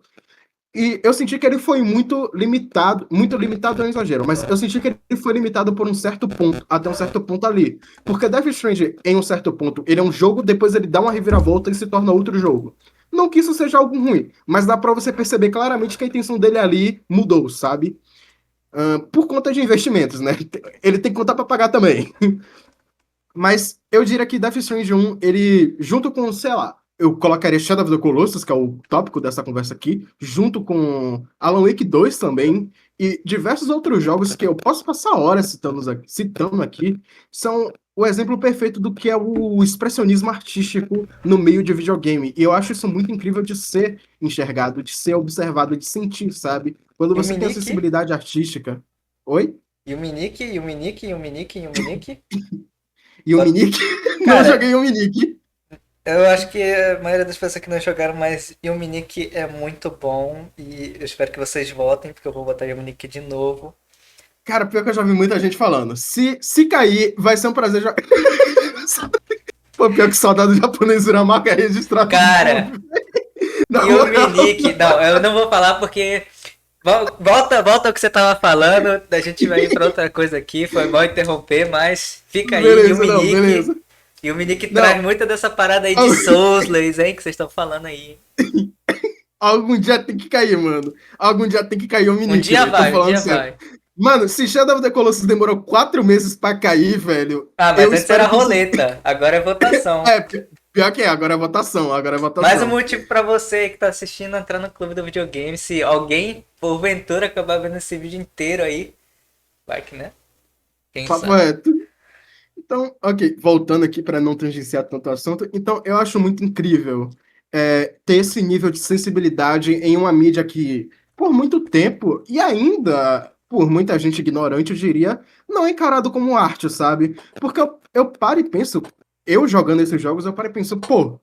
E eu senti que ele foi muito limitado é um exagero, mas eu senti que ele foi limitado por um certo ponto, até um certo ponto ali. Porque Death Stranding, em um certo ponto, ele é um jogo, depois ele dá uma reviravolta e se torna outro jogo. Não que isso seja algo ruim, mas dá pra você perceber claramente que a intenção dele ali mudou, sabe? Por conta de investimentos, né? Ele tem conta pra pagar também. Mas eu diria que Death Stranding 1, ele, junto com, sei lá, eu colocaria Shadow of the Colossus, que é o tópico dessa conversa aqui, junto com Alan Wake 2 também, e diversos outros jogos que eu posso passar horas citando aqui, são o exemplo perfeito do que é o expressionismo artístico no meio de videogame. E eu acho isso muito incrível de ser enxergado, de ser observado, de sentir, sabe? Quando E o você tem a Minique? sensibilidade artística. Oi? E o Minique? E o Minique? E o Minique? E o Minique? E o Minique? Não Cara, joguei o Minique. eu acho que a maioria das pessoas que não jogaram, mas Yuminique é muito bom e eu espero que vocês votem, porque eu vou botar Yuminique de novo. Cara, pior que eu já vi muita gente falando. Se cair, vai ser um prazer jogar. Pô, pior que saudade do japonês virar marca registrada do Cara, clube. Na moral. Yuminique, não, eu não vou falar porque volta ao que você tava falando, a gente vai ir pra outra coisa aqui, foi mal interromper, mas fica aí, Beleza, não, beleza. Yuminique traz Não. muita dessa parada aí de Souls, hein, que vocês estão falando aí. Algum dia tem que cair, mano. Algum dia tem que cair o Um Minique, dia velho. Tô vai, um falando dia sério. vai. Mano, se Shadow of the Colossus demorou 4 meses pra cair, velho, Ah, mas eu antes era espero que isso. roleta, agora é votação. É, pior que é, agora é votação, agora é Mais um votação. motivo pra você que tá assistindo entrar no clube do videogame. Se alguém, porventura, acabar vendo esse vídeo inteiro aí, vai que, né? Quem Papo sabe? reto. Então, ok, voltando aqui para não tangenciar tanto o assunto, então eu acho muito incrível ter esse nível de sensibilidade em uma mídia que, por muito tempo, e ainda por muita gente ignorante, eu diria, não é encarado como arte, sabe? Porque eu paro e penso, eu jogando esses jogos, eu paro e penso, pô,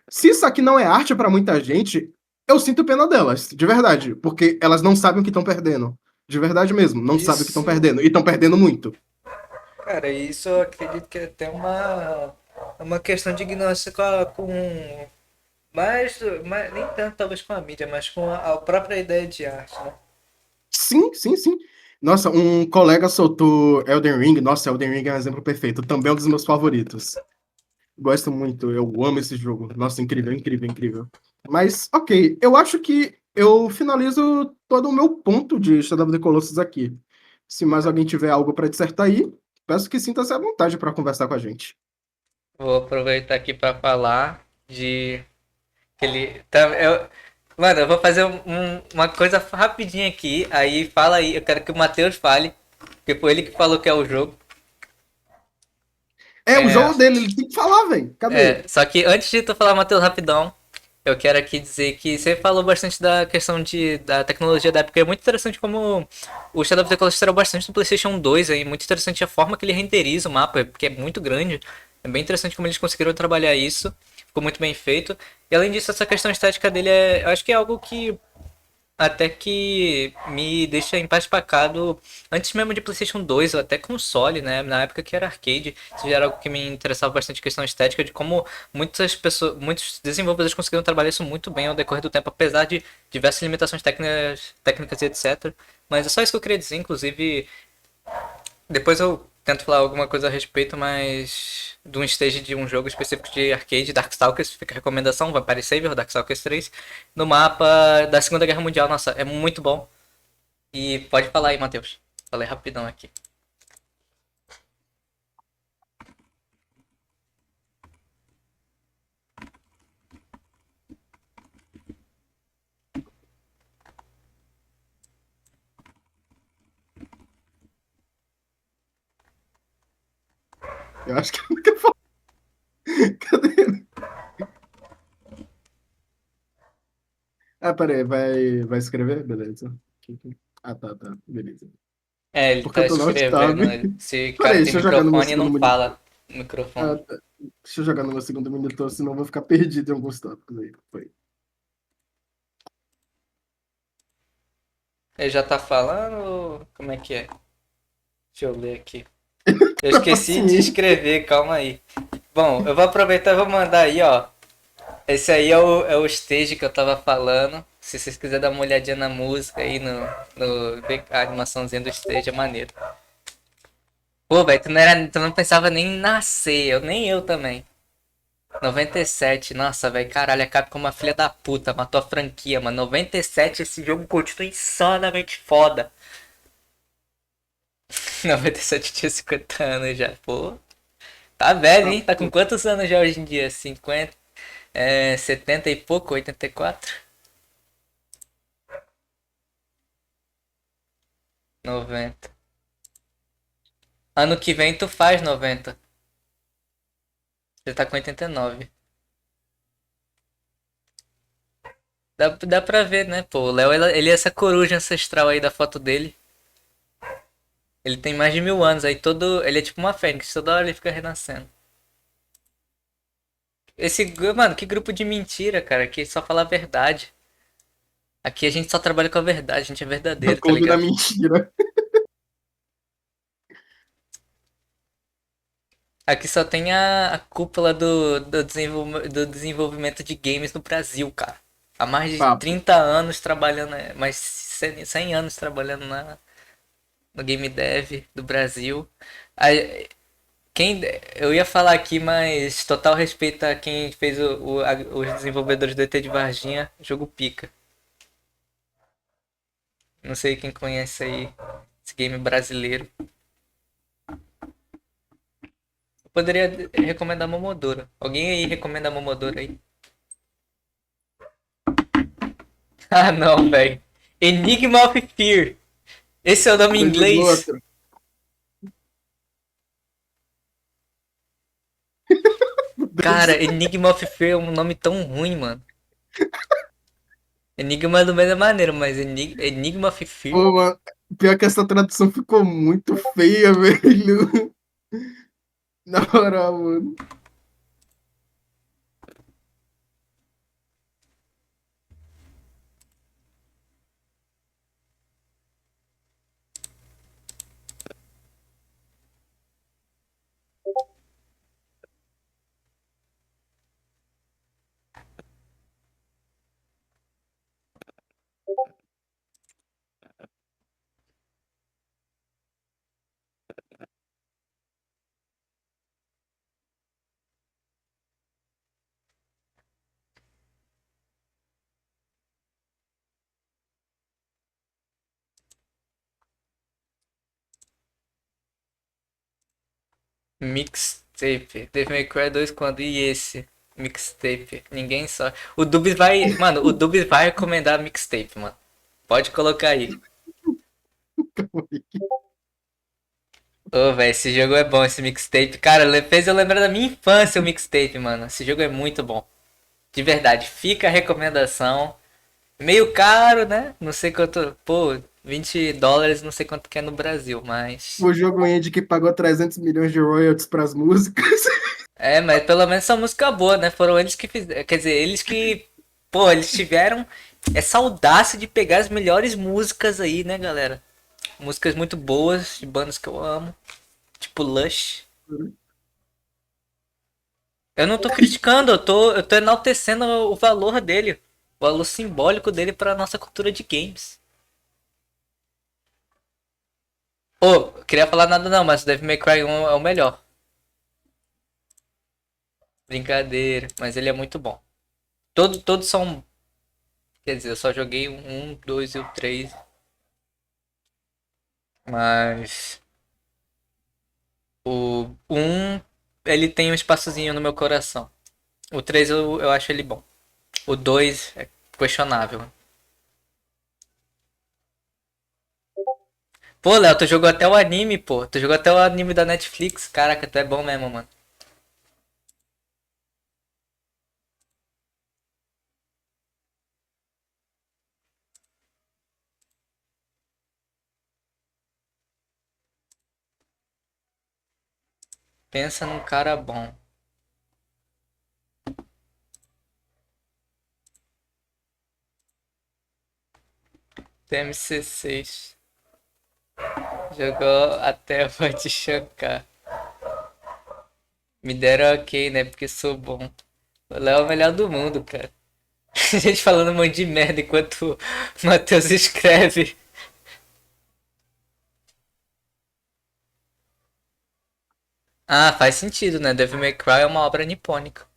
se isso aqui não é arte para muita gente, eu sinto pena delas, de verdade, porque elas não sabem o que estão perdendo. De verdade mesmo, não sabem o que estão Isso, perdendo, e estão perdendo muito. cara, isso eu acredito que é até uma questão de ignorância com mais, nem tanto talvez com a mídia, mas com a própria ideia de arte, né? Sim, sim, sim. Nossa, um colega soltou Elden Ring. Nossa, Elden Ring é um exemplo perfeito. Também é um dos meus favoritos. Gosto muito, eu amo esse jogo. Nossa, incrível, incrível, incrível. Mas, ok, eu acho que eu finalizo todo o meu ponto de Shadow of the Colossus aqui. Se mais alguém tiver algo para dissertar aí, peço que sinta-se à vontade para conversar com a gente. Vou aproveitar aqui pra falar de que ele mano, eu vou fazer uma coisa rapidinha aqui, aí fala aí, eu quero que o Matheus fale, porque foi ele que falou que é o jogo. É, o É, jogo dele, ele tem que falar, velho. Cadê? só que antes de tu falar, Matheus, rapidão, eu quero aqui dizer que você falou bastante da questão da tecnologia da época. É muito interessante como o Shadow of the Colossus era bastante no PlayStation 2 aí. Muito interessante a forma que ele renderiza o mapa, porque é muito grande. É bem interessante como eles conseguiram trabalhar isso. Ficou muito bem feito. E além disso, essa questão estética dele eu acho que é algo que até que me deixa empacado antes mesmo de PlayStation 2, ou até console, né? Na época que era arcade, isso já era algo que me interessava bastante, questão estética, de como muitas pessoas, muitos desenvolvedores conseguiram trabalhar isso muito bem ao decorrer do tempo, apesar de diversas limitações técnicas e etc. Mas é só isso que eu queria dizer, inclusive depois eu tento falar alguma coisa a respeito, mas de um stage de um jogo específico de arcade, Darkstalkers, fica a recomendação, Vampire Savior, Darkstalkers 3, no mapa da Segunda Guerra Mundial. Nossa, é muito bom. E pode falar aí, Matheus. Falei rapidão aqui. Eu acho que eu nunca falei. Cadê? Ah, peraí, vai escrever? Beleza. Ah, tá, tá. Beleza. É, ele Porque tá eu tô no escrevendo. tab. Se o cara Peraí, tem deixa eu jogar no meu microfone, não segundo monitor. fala no microfone. Ah, tá. Deixa eu jogar no meu segundo monitor, senão eu vou ficar perdido em alguns tópicos aí. Foi. Ele já tá falando ou como é que é? Deixa eu ler aqui. Eu Tá esqueci de paciente. escrever, calma aí. Bom, eu vou aproveitar e vou mandar aí, ó. Esse aí é o stage que eu tava falando. Se vocês quiserem dar uma olhadinha na música aí, ver a animaçãozinha do stage, é maneiro. Pô, velho, tu não pensava nem em nascer, nem eu também. 97, nossa, velho, caralho, a Capcom é uma filha da puta, matou a franquia, mano. 97, esse jogo continua insanamente foda. 97 tinha 50 anos já, pô. Tá velho, hein? Tá com quantos anos já hoje em dia? 50, 70 e pouco, 84? 90. Ano que vem tu faz 90. Você tá com 89. Dá pra ver, né, pô? O Léo, ele é essa coruja ancestral aí da foto dele. Ele tem mais de 1000 anos, aí todo. Ele é tipo uma fênix, toda hora ele fica renascendo. Mano, que grupo de mentira, cara, que só fala a verdade. Aqui a gente só trabalha com a verdade, a gente é O verdadeiro, tá clube da ligado? mentira. Aqui só tem a cúpula do desenvolvimento de games no Brasil, cara. Há mais de Papo. 30 anos trabalhando, mais 100 anos trabalhando no game dev do Brasil. Aí, eu ia falar aqui, mas total respeito a quem fez os desenvolvedores do ET de Varginha, jogo pica. Não sei quem conhece aí esse game brasileiro. Eu poderia recomendar Momodoro. Alguém aí recomenda Momodoro aí? Ah, não, velho. Enigma of Fear. Esse é o nome em Você jogou inglês. outro? Deus. Cara, Enigma of Fear é um nome tão ruim, mano. Enigma é do mesma maneira, mas Enigma of Fear. Pô, mano, pior que essa tradução ficou muito feia, velho. Na moral, mano. Mixtape. Devil May Cry 2 quando? E esse? Mixtape. Ninguém só. O Dubs vai. Mano, o Dubs vai recomendar mixtape, mano. Pode colocar aí. Ô, velho, esse jogo é bom, esse mixtape. Cara, fez eu lembrar da minha infância o mixtape, mano. Esse jogo é muito bom. De verdade, fica a recomendação. Meio caro, né? Não sei quanto. Pô, US$ 20, não sei quanto que é no Brasil, mas. O jogo indie que pagou 300 milhões de royalties pras músicas. É, mas pelo menos essa música boa, né? Foram eles que fizeram. Quer dizer, eles que. Pô, eles tiveram essa audácia de pegar as melhores músicas aí, né, galera? Músicas muito boas, de bandas que eu amo. Tipo Lush. Eu não tô criticando, eu tô enaltecendo o valor dele. O valor simbólico dele pra nossa cultura de games. Ô, queria falar nada não, mas o Devil May Cry 1 é o melhor. Brincadeira, mas ele é muito bom. Todos são. Quer dizer, eu só joguei o 1, 2 e o 3. Mas. O 1, ele tem um espaçozinho no meu coração. O 3 eu acho ele bom. O 2 é questionável. Pô, Léo, tu jogou até o anime, pô. Tu jogou até o anime da Netflix. Caraca, tu é bom mesmo, mano. Pensa num cara bom. TMC6. Jogou até o te chocar. Me deram ok, né? Porque sou bom. O Léo é o melhor do mundo, cara. A gente falando um monte de merda enquanto o Matheus escreve. Ah, faz sentido, né? Devil May Cry é uma obra nipônica.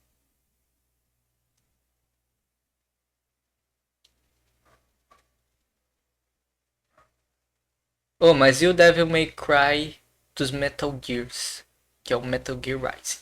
Oh, mas e o Devil May Cry dos Metal Gears? Que é o Metal Gear Rising.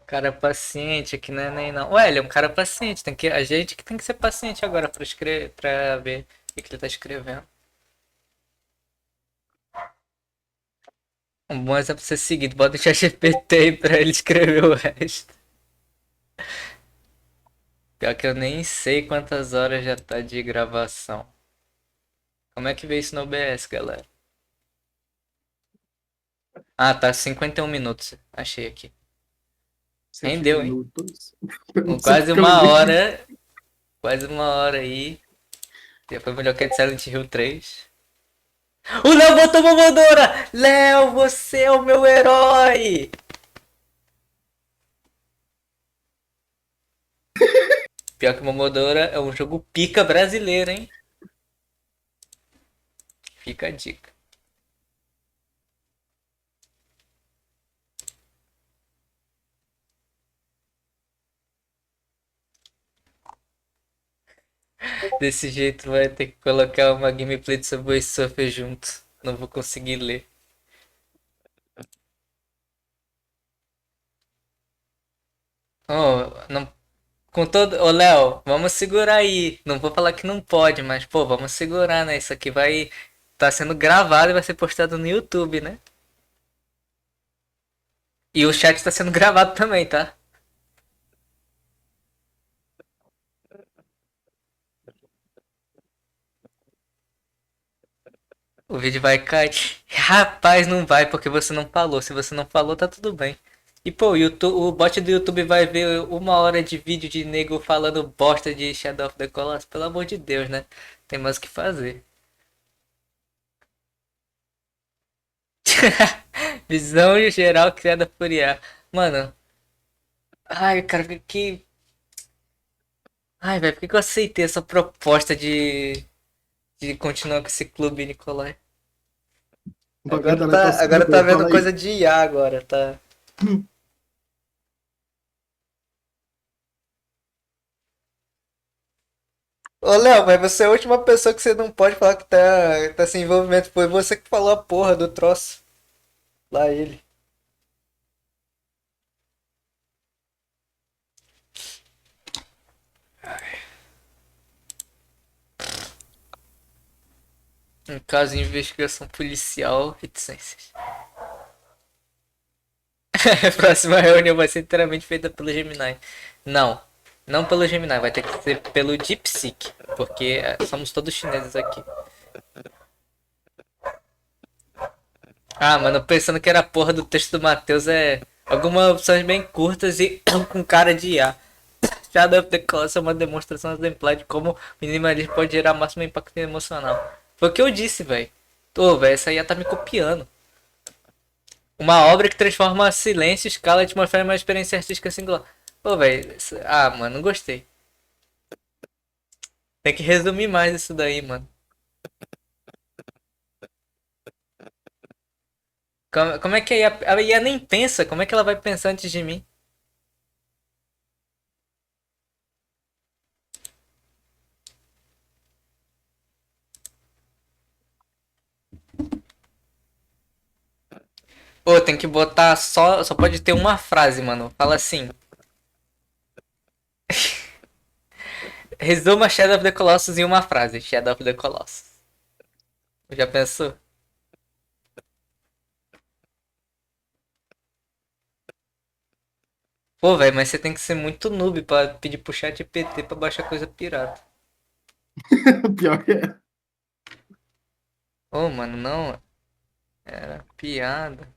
Cara paciente aqui não é nem não. Ué, ele é um cara paciente. A gente que tem que ser paciente agora pra, pra ver o que ele tá escrevendo. Um bom exemplo a ser seguido. Bota o ChatGPT aí pra ele escrever o resto. Pior que eu nem sei quantas horas já tá de gravação. Como é que vê isso no OBS, galera? Ah, tá 51 minutos. Achei aqui. 7 Rendeu, hein? minutos. Eu Com não sei quase porque eu uma lembrei. hora. Quase uma hora aí. Já foi melhor que a de Silent Hill 3. O Léo botou Momodora! Léo, você é o meu herói! Pior que Momodora é um jogo pica brasileiro, hein? Fica a dica. Desse jeito vai ter que colocar uma gameplay de Subway Surfer junto. Não vou conseguir ler. Oh, não, com todo. Ô, Léo, vamos segurar aí. Não vou falar que não pode, mas, pô, vamos segurar, né? Isso aqui vai. Tá sendo gravado e vai ser postado no YouTube, né? E o chat tá sendo gravado também, tá? O vídeo vai cair. Rapaz, não vai porque você não falou. Se você não falou, tá tudo bem. E pô, o bot do YouTube vai ver 1 hora de vídeo de nego falando bosta de Shadow of the Colossus. Pelo amor de Deus, né? Tem mais o que fazer. Visão geral criada por IA. Mano, ai, cara, que. Ai, velho, por que que eu aceitei essa proposta de continuar com esse clube, Nicolai? Um bagulho da Agora tá Netoscope, vendo fala aí. coisa de IA agora, tá? Ô, Léo, mas você é a última pessoa que você não pode falar que tá sem envolvimento. Foi você que falou a porra do troço. Lá ele. Um caso de investigação policial, reticências. A próxima reunião vai ser inteiramente feita pelo Gemini. Não, não pelo Gemini, vai ter que ser pelo DeepSeek. Porque somos todos chineses aqui. Ah, mano, pensando que era a porra do texto do Matheus é algumas opções bem curtas e com cara de IA. Shadow of the Colossus é uma demonstração exemplar de como o minimalismo pode gerar máximo impacto emocional. Foi o que eu disse, velho. Ô, velho, essa IA tá me copiando. Uma obra que transforma silêncio, escala e atmosfera em uma experiência artística singular. Pô, velho. Ah, mano, não gostei. Tem que resumir mais isso daí, mano. Como é que a IA nem pensa? Como é que ela vai pensar antes de mim? Pô, tem que botar só. Só pode ter uma frase, mano. Fala assim. Resuma Shadow of the Colossus em uma frase. Shadow of the Colossus. Já pensou? Pô, velho, mas você tem que ser muito noob pra pedir pro chat GPT pra baixar coisa pirata. Pior que é. Ô, mano, não. Era piada.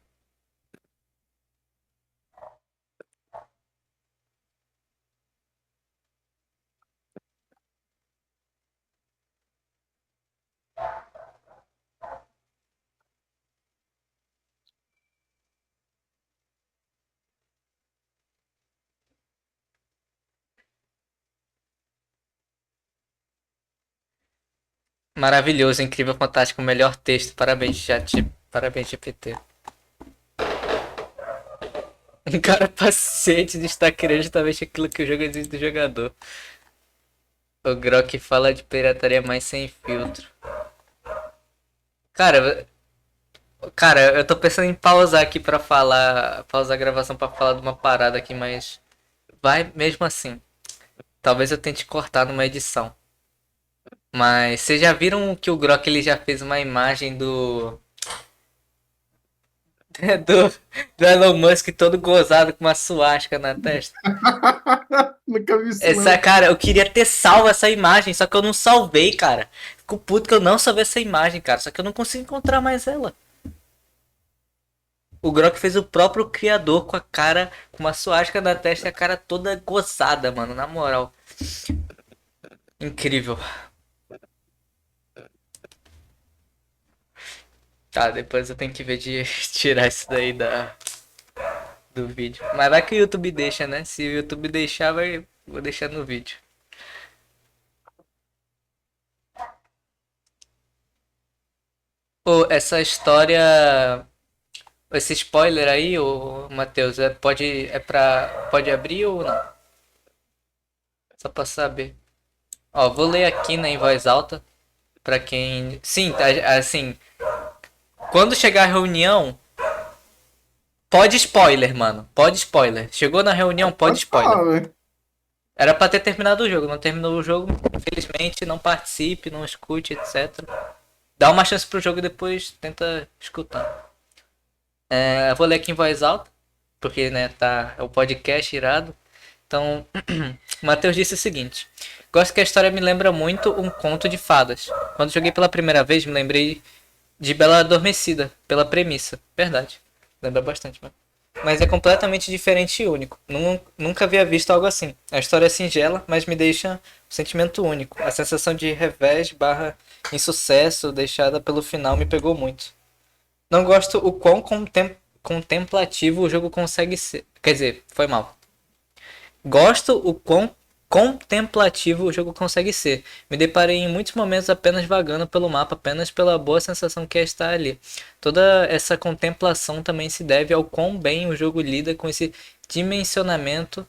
Maravilhoso, incrível, fantástico, melhor texto. Parabéns, chat. Parabéns, GPT. Um cara paciente de estar querendo justamente aquilo que o jogo exige do jogador. O Grok fala de pirataria mais sem filtro. Cara, cara, eu tô pensando em pausar aqui pra falar. Pausar a gravação pra falar de uma parada aqui, mas. Vai mesmo assim. Talvez eu tente cortar numa edição. Mas vocês já viram que o Grok ele já fez uma imagem do. do, do Elon Musk todo gozado com uma suástica na testa? Nunca vi isso, Essa, não. cara, eu queria ter salvo essa imagem, só que eu não salvei, cara. Fico puto que eu não salvei essa imagem, cara. Só que eu não consigo encontrar mais ela. O Grok fez o próprio criador com a cara, com uma suástica na testa e a cara toda gozada, mano. Na moral. Incrível. Tá, depois eu tenho que ver de tirar isso daí do vídeo. Mas vai que o YouTube deixa, né? Se o YouTube deixar, vou deixar no vídeo. Pô, essa história. Esse spoiler aí, ô Matheus, pode abrir ou não? Só pra saber. Ó, vou ler aqui, né, em voz alta. Pra quem. Sim, assim. Quando chegar a reunião. Pode spoiler, mano. Pode spoiler. Chegou na reunião, pode spoiler. Falar, velho. Era pra ter terminado o jogo. Não terminou o jogo, infelizmente. Não participe, não escute, etc. Dá uma chance pro jogo e depois tenta escutar. Eu vou ler aqui em voz alta. Porque, né, tá. É o podcast irado. Então, o Matheus disse o seguinte: gosto que a história me lembra muito um conto de fadas. Quando joguei pela primeira vez, me lembrei de Bela Adormecida, pela premissa. Verdade. Lembra bastante, mano. Mas é completamente diferente e único. Nunca havia visto algo assim. A história é singela, mas me deixa um sentimento único. A sensação de revés barra insucesso deixada pelo final me pegou muito. Não gosto o quão contemplativo o jogo consegue ser. Quer dizer, foi mal. Gosto o quão contemplativo o jogo consegue ser. Me deparei em muitos momentos apenas vagando pelo mapa, apenas pela boa sensação que é estar ali. Toda essa contemplação também se deve ao quão bem o jogo lida com esse dimensionamento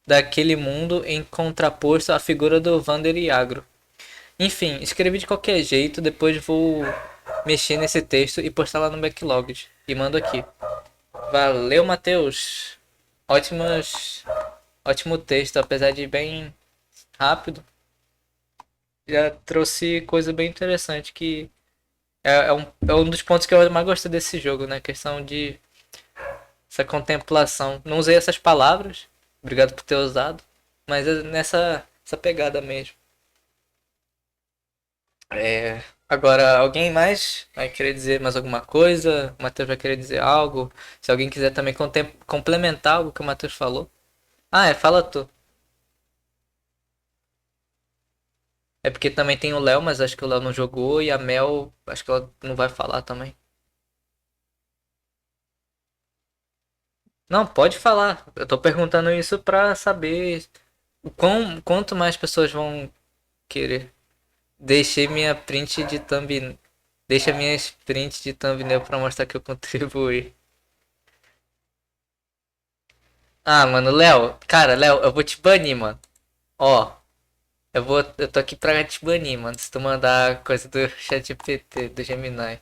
daquele mundo em contraposto à figura do Vander e Agro. Enfim, escrevi de qualquer jeito, depois vou mexer nesse texto e postar lá no backlog. E mando aqui. Valeu, Matheus! Ótimo texto, apesar de bem rápido. Já trouxe coisa bem interessante que é um dos pontos que eu mais gostei desse jogo, né? A questão de essa contemplação. Não usei essas palavras, obrigado por ter usado, mas é nessa essa pegada mesmo. Agora, alguém mais vai querer dizer mais alguma coisa? O Matheus vai querer dizer algo? Se alguém quiser também complementar algo que o Matheus falou. Fala tu. É porque também tem o Léo, mas acho que o Léo não jogou. E a Mel, acho que ela não vai falar também. Não, pode falar. Eu tô perguntando isso pra saber quanto mais pessoas vão querer. Deixei minha print de thumb. Deixa minhas prints de thumbnail pra mostrar que eu contribuí. Ah, mano, Léo. Cara, Léo, eu vou te banir, mano. Ó. Eu tô aqui pra te banir, mano. Se tu mandar coisa do ChatGPT, do Gemini.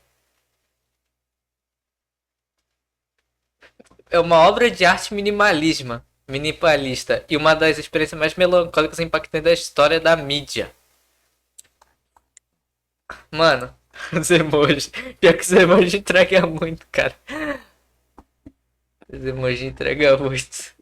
É uma obra de arte minimalismo. minimalista e uma das experiências mais melancólicas e impactantes da história da mídia. Mano, os emojis. Pior que os emojis entregam muito, cara. Os emojis entregam muito.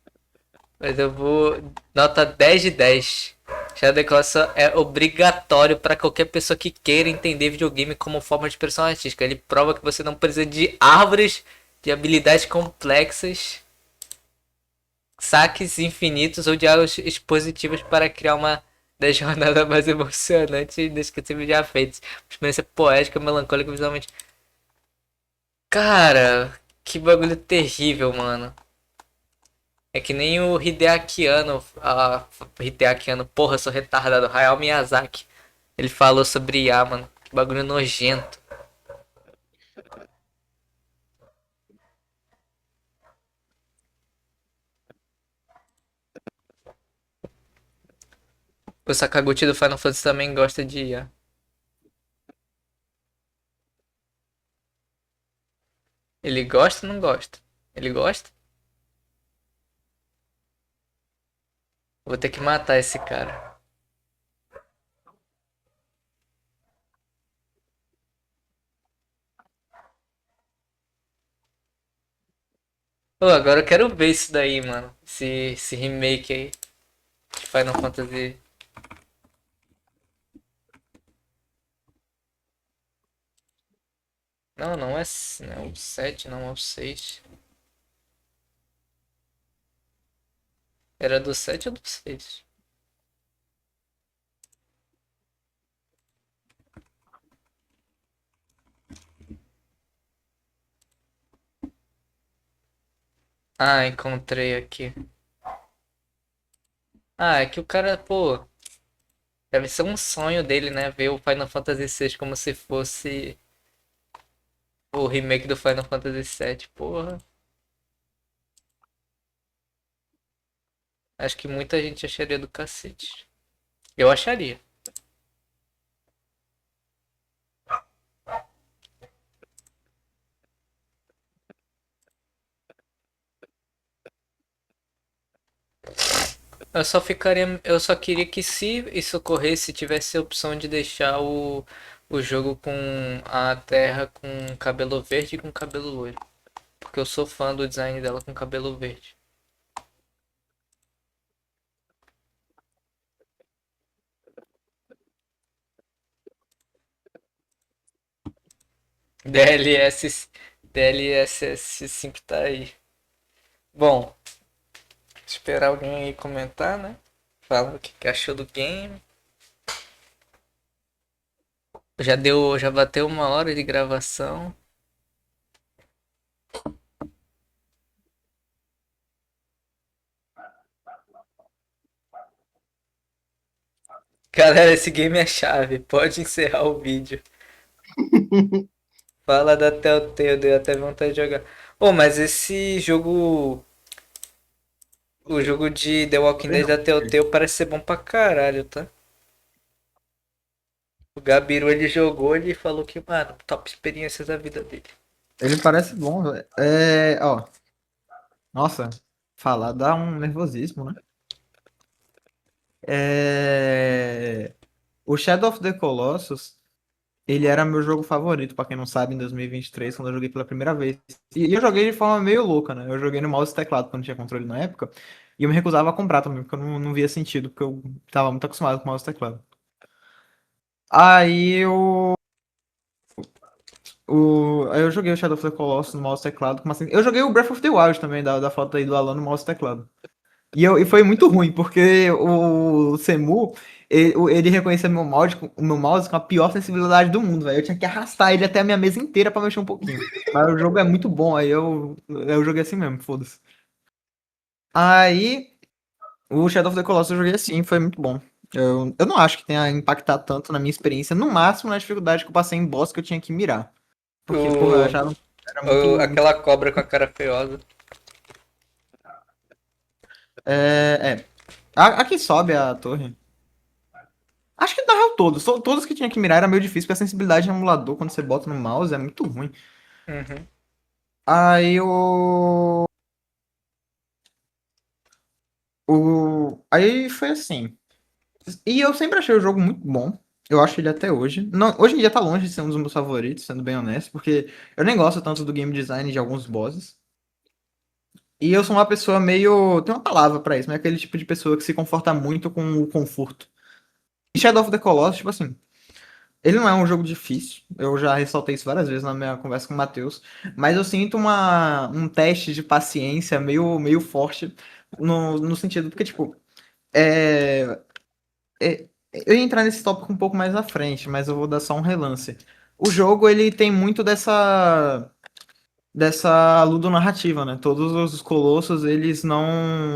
Mas eu vou. Nota 10 de 10. Já a declaração é obrigatório para qualquer pessoa que queira entender videogame como forma de expressão artística. Ele prova que você não precisa de árvores de habilidades complexas, saques infinitos ou diálogos expositivos para criar uma das jornadas mais emocionantes e inesquecíveis já feitas. Uma experiência poética, melancólica, visualmente. Cara, que bagulho terrível, mano. É que nem o Hideaki Anno, porra, eu sou retardado, Hayao Miyazaki. Ele falou sobre IA, mano. Que bagulho nojento. O Sakaguchi do Final Fantasy também gosta de IA. Ele gosta ou não gosta? Ele gosta? Vou ter que matar esse cara. Pô, agora eu quero ver isso daí, mano. Esse remake aí de Final Fantasy. Não, não é o 7, não é o 6. Era do 7 ou do 6? Ah, encontrei aqui. Ah, é que o cara, pô, deve ser um sonho dele, né? Ver o Final Fantasy VI como se fosse o remake do Final Fantasy VII. Porra, acho que muita gente acharia do cacete. Eu acharia. Eu só queria que se isso ocorresse, tivesse a opção de deixar o jogo com a Terra com cabelo verde e com cabelo loiro. Porque eu sou fã do design dela com cabelo verde. DLS, DLSS5 tá aí. Bom, esperar alguém aí comentar, né? Falar o que achou do game. Já bateu 1 hora de gravação. Galera, esse game é chave. Pode encerrar o vídeo. Fala da Telltale, deu até vontade de jogar. Oh, mas esse jogo. O jogo de The Walking Dead da Telltale parece ser bom pra caralho, tá? O Gabiru ele jogou e falou que, mano, top experiências da vida dele. Ele parece bom, velho. Ó. Nossa, falar dá um nervosismo, né? O Shadow of the Colossus, ele era meu jogo favorito, pra quem não sabe, em 2023, quando eu joguei pela primeira vez. E eu joguei de forma meio louca, né? Eu joguei no mouse e teclado, quando tinha controle na época. E eu me recusava a comprar também, porque eu não via sentido, porque eu tava muito acostumado com mouse e teclado. Aí aí eu joguei o Shadow of the Colossus no mouse e teclado. Eu joguei o Breath of the Wild também, da foto aí do Alan no mouse e teclado. E foi muito ruim, porque o Semu, ele reconhecia o meu mouse com a pior sensibilidade do mundo, velho. Eu tinha que arrastar ele até a minha mesa inteira pra mexer um pouquinho. Mas o jogo é muito bom, aí eu joguei assim mesmo, foda-se. Aí, o Shadow of the Colossus eu joguei assim, foi muito bom. Eu não acho que tenha impactado tanto na minha experiência, no máximo na dificuldade que eu passei em boss que eu tinha que mirar. Porque, porra, eu achava que era Aquela cobra com a cara feiosa. Aqui sobe a torre. Acho que na real todos que tinha que mirar era meio difícil, porque a sensibilidade no emulador, quando você bota no mouse, é muito ruim. Uhum. Aí eu. Aí foi assim. E eu sempre achei o jogo muito bom. Eu acho ele até hoje. Não, hoje em dia tá longe de ser um dos meus favoritos, sendo bem honesto, porque eu nem gosto tanto do game design de alguns bosses. E eu sou uma pessoa meio. Tem uma palavra pra isso, mas é aquele tipo de pessoa que se conforta muito com o conforto. E Shadow of the Colossus, tipo assim, ele não é um jogo difícil. Eu já ressaltei isso várias vezes na minha conversa com o Matheus. Mas eu sinto um teste de paciência meio forte no sentido, porque, tipo, é, eu ia entrar nesse tópico um pouco mais à frente, mas eu vou dar só um relance. O jogo, ele tem muito dessa ludonarrativa, né? Todos os colossos, eles não...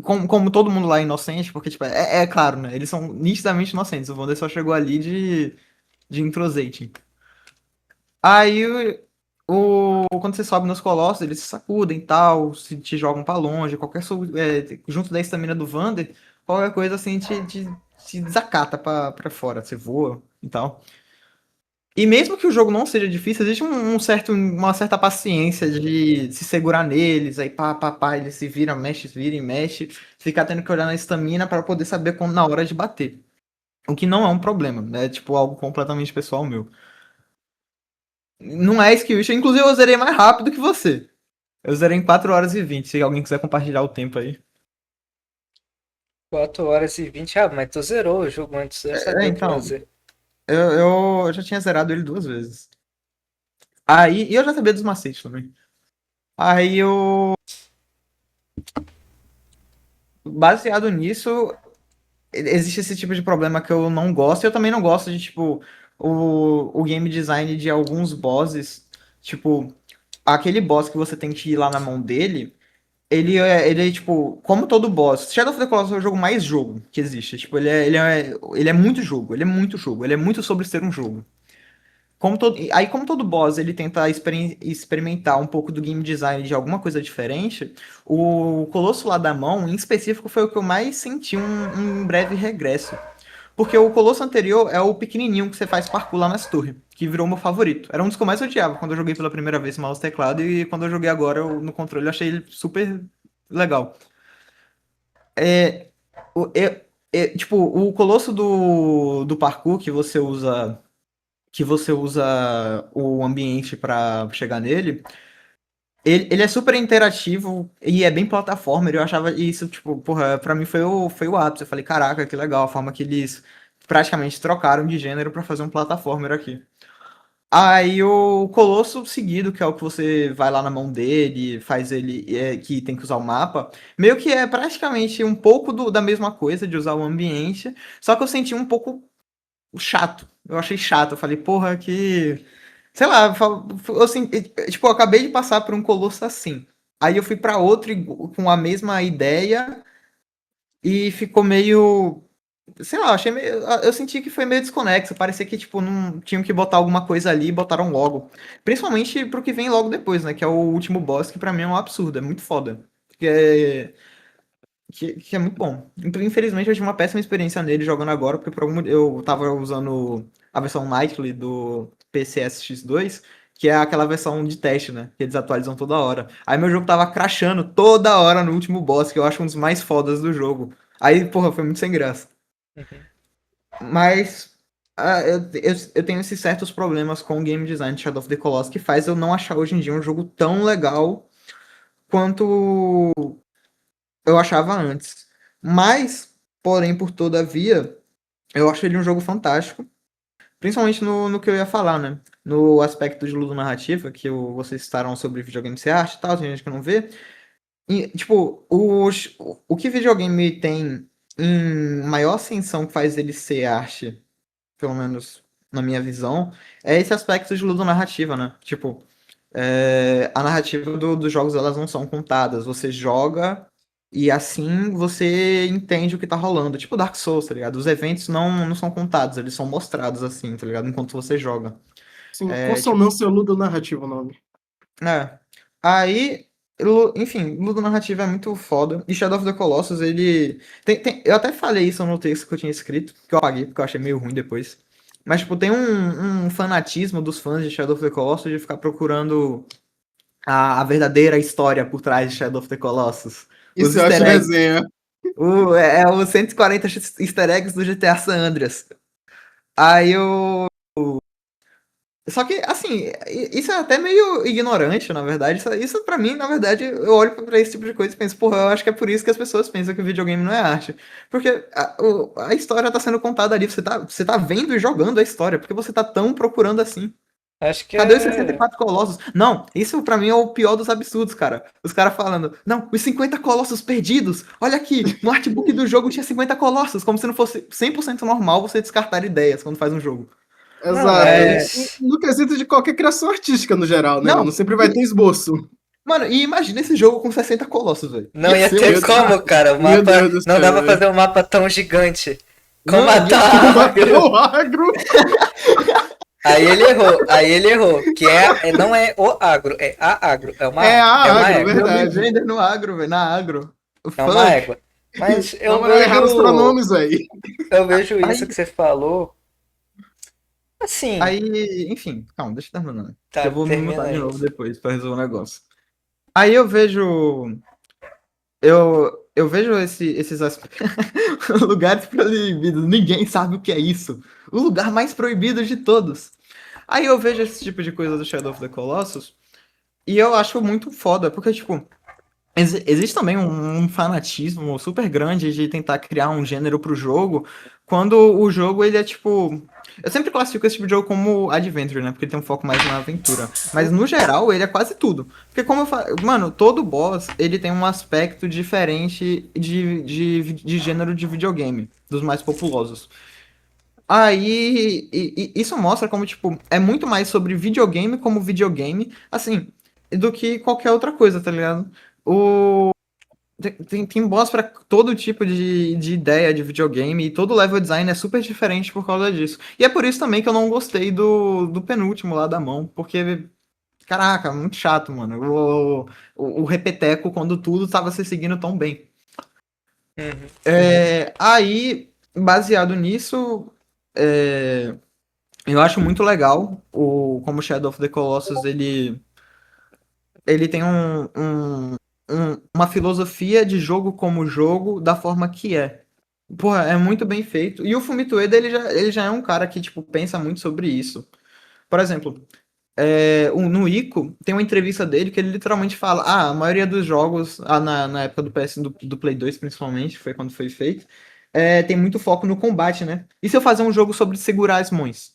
Como todo mundo lá é inocente, porque, tipo, é claro, né? Eles são nitidamente inocentes. O Wander só chegou ali de entrosating. Aí, quando você sobe nos colossos, eles se sacudem e tal, se te jogam pra longe, junto da estamina do Wander, qualquer coisa assim te desacata pra fora, você voa e tal. E mesmo que o jogo não seja difícil, existe uma certa paciência de se segurar neles, aí pá, ele se vira e mexe, ficar tendo que olhar na estamina para poder saber quando na hora de bater. O que não é um problema, né? É tipo algo completamente pessoal meu. Não é skill issue, inclusive eu zerei mais rápido que você. Eu zerei em 4 horas e 20, se alguém quiser compartilhar o tempo aí. 4 horas e 20. Ah, mas tu zerou o jogo antes, eu sabia o que Então, fazer. eu já tinha zerado ele 2 vezes. Aí, e eu já sabia dos macetes também. Aí eu, baseado nisso, existe esse tipo de problema que eu não gosto. Eu também não gosto de, tipo, o game design de alguns bosses. Tipo, aquele boss que você tem que ir lá na mão dele. Ele é, tipo, como todo boss. Shadow of the Colossus é o jogo mais jogo que existe. Tipo, ele é muito jogo. Ele é muito jogo. Ele é muito sobre ser um jogo. Como todo boss ele tenta experimentar um pouco do game design de alguma coisa diferente, o Colosso lá da mão, em específico, foi o que eu mais senti um breve regresso. Porque o Colosso anterior é o pequenininho que você faz parkour lá nas torres, que virou meu favorito. Era um dos que eu mais odiava quando eu joguei pela primeira vez mouse e teclado, e quando eu joguei agora no controle eu achei ele super legal. É, tipo, o Colosso do parkour que você usa o ambiente pra chegar nele, ele é super interativo e é bem plataforma. Eu achava isso, tipo, porra, pra mim foi o ápice. Eu falei, caraca, que legal a forma que eles praticamente trocaram de gênero pra fazer um plataformer aqui. Aí o Colosso seguido, que é o que você vai lá na mão dele, faz ele, que tem que usar o mapa, meio que é praticamente um pouco da mesma coisa de usar o ambiente, só que eu senti um pouco chato. Eu achei chato. Eu falei, porra, que. Sei lá, assim, tipo, eu acabei de passar por um colosso assim. Aí eu fui pra outro com a mesma ideia e ficou meio. Sei lá, achei meio, eu senti que foi meio desconexo. Parecia que, tipo, não tinham que botar alguma coisa ali e botaram logo. Principalmente pro que vem logo depois, né? Que é o último boss, que pra mim é um absurdo, é muito foda. Que é muito bom. Infelizmente eu tive uma péssima experiência nele jogando agora, porque eu tava usando a versão Nightly do PCSX2, que é aquela versão de teste, né? Que eles atualizam toda hora. Aí meu jogo tava crashando toda hora no último boss, que eu acho um dos mais fodas do jogo. Aí, porra, foi muito sem graça. Uhum. Mas eu tenho esses certos problemas com o game design de Shadow of the Colossus que faz eu não achar hoje em dia um jogo tão legal quanto eu achava antes. Mas, porém, por todavia, eu acho ele um jogo fantástico. Principalmente no que eu ia falar, né? No aspecto de ludonarrativa, que vocês citaram sobre videogame ser arte e tal, tem gente que não vê. E, tipo, o que videogame tem em maior ascensão que faz ele ser arte, pelo menos na minha visão, é esse aspecto de ludonarrativa, né? Tipo, a narrativa dos jogos elas não são contadas. Você joga e assim você entende o que tá rolando. Tipo Dark Souls, tá ligado? Os eventos não são contados, eles são mostrados assim, tá ligado? Enquanto você joga. Sim, Tipo, consonância ludonarrativa o nome. é. Aí, enfim, Ludo Narrativa é muito foda. E Shadow of the Colossus, ele. Eu até falei isso no texto que eu tinha escrito, que eu apaguei, porque eu achei meio ruim depois. Mas, tipo, tem um fanatismo dos fãs de Shadow of the Colossus de ficar procurando a verdadeira história por trás de Shadow of the Colossus. Os Isso eu easter acho eggs. resenha. É os 140 easter eggs do GTA San Andreas. Aí eu. Só que, assim, isso é até meio ignorante, na verdade. Isso pra mim, na verdade, eu olho pra esse tipo de coisa e penso, porra, eu acho que é por isso que as pessoas pensam que o videogame não é arte. Porque a história tá sendo contada ali, você tá vendo e jogando a história, porque você tá tão procurando assim. Acho que Cadê os é. 64 colossos? Não, isso pra mim é o pior dos absurdos, cara. Os caras falando, não, os 50 colossos perdidos. Olha aqui, no artbook do jogo tinha 50 colossos, como se não fosse 100% normal você descartar ideias quando faz um jogo. Não, Exato. mas. No quesito de qualquer criação artística, no geral, né, mano? Não, Sempre vai ter esboço. mano, e imagina esse jogo com 60 colossos, velho. Não ia ser ter Meu Deus, como, cara. O meu mapa. Deus do Não céu, dá pra velho. fazer um mapa tão gigante. Como Não, matar agro. O agro. Aí ele errou. Que não é o agro, é a agro. É a É uma agro, égua. eu me verdade. vender no agro, velho, na agro. É uma Fuck. égua. Mas Na moral, erraram os pronomes, velho. eu vejo isso Aí, que você falou. Assim, aí, enfim, calma, deixa eu terminar. tá, Eu vou me termina mutar de aí. novo depois pra resolver o negócio. Aí eu vejo. Eu vejo esses lugares proibidos. Ninguém sabe o que é isso. O lugar mais proibido de todos. Aí eu vejo esse tipo de coisa do Shadow of the Colossus e eu acho muito foda, porque, tipo, existe também um fanatismo super grande de tentar criar um gênero pro jogo, quando o jogo ele é tipo. Eu sempre classifico esse tipo de jogo como adventure, né? Porque ele tem um foco mais na aventura. Mas no geral, ele é quase tudo. Porque como eu falo, mano, todo boss ele tem um aspecto diferente de gênero de videogame, dos mais populosos. Aí, isso mostra como, tipo, é muito mais sobre videogame como videogame, assim, do que qualquer outra coisa, tá ligado? Tem boss pra todo tipo de ideia de videogame e todo level design é super diferente por causa disso. E é por isso também que eu não gostei do penúltimo lá da mão, porque, caraca, muito chato, mano. O repeteco quando tudo tava se seguindo tão bem. Uhum. Aí, baseado nisso, é, eu acho muito legal como Shadow of the Colossus ele tem uma filosofia de jogo como jogo da forma que é. Porra, é muito bem feito. E o Fumito Ueda, ele já é um cara que, tipo, pensa muito sobre isso. Por exemplo, no Ico, tem uma entrevista dele que ele literalmente fala: a maioria dos jogos, na época do PS, do Play 2 principalmente, foi quando foi feito, tem muito foco no combate, né? E se eu fazer um jogo sobre segurar as mãos?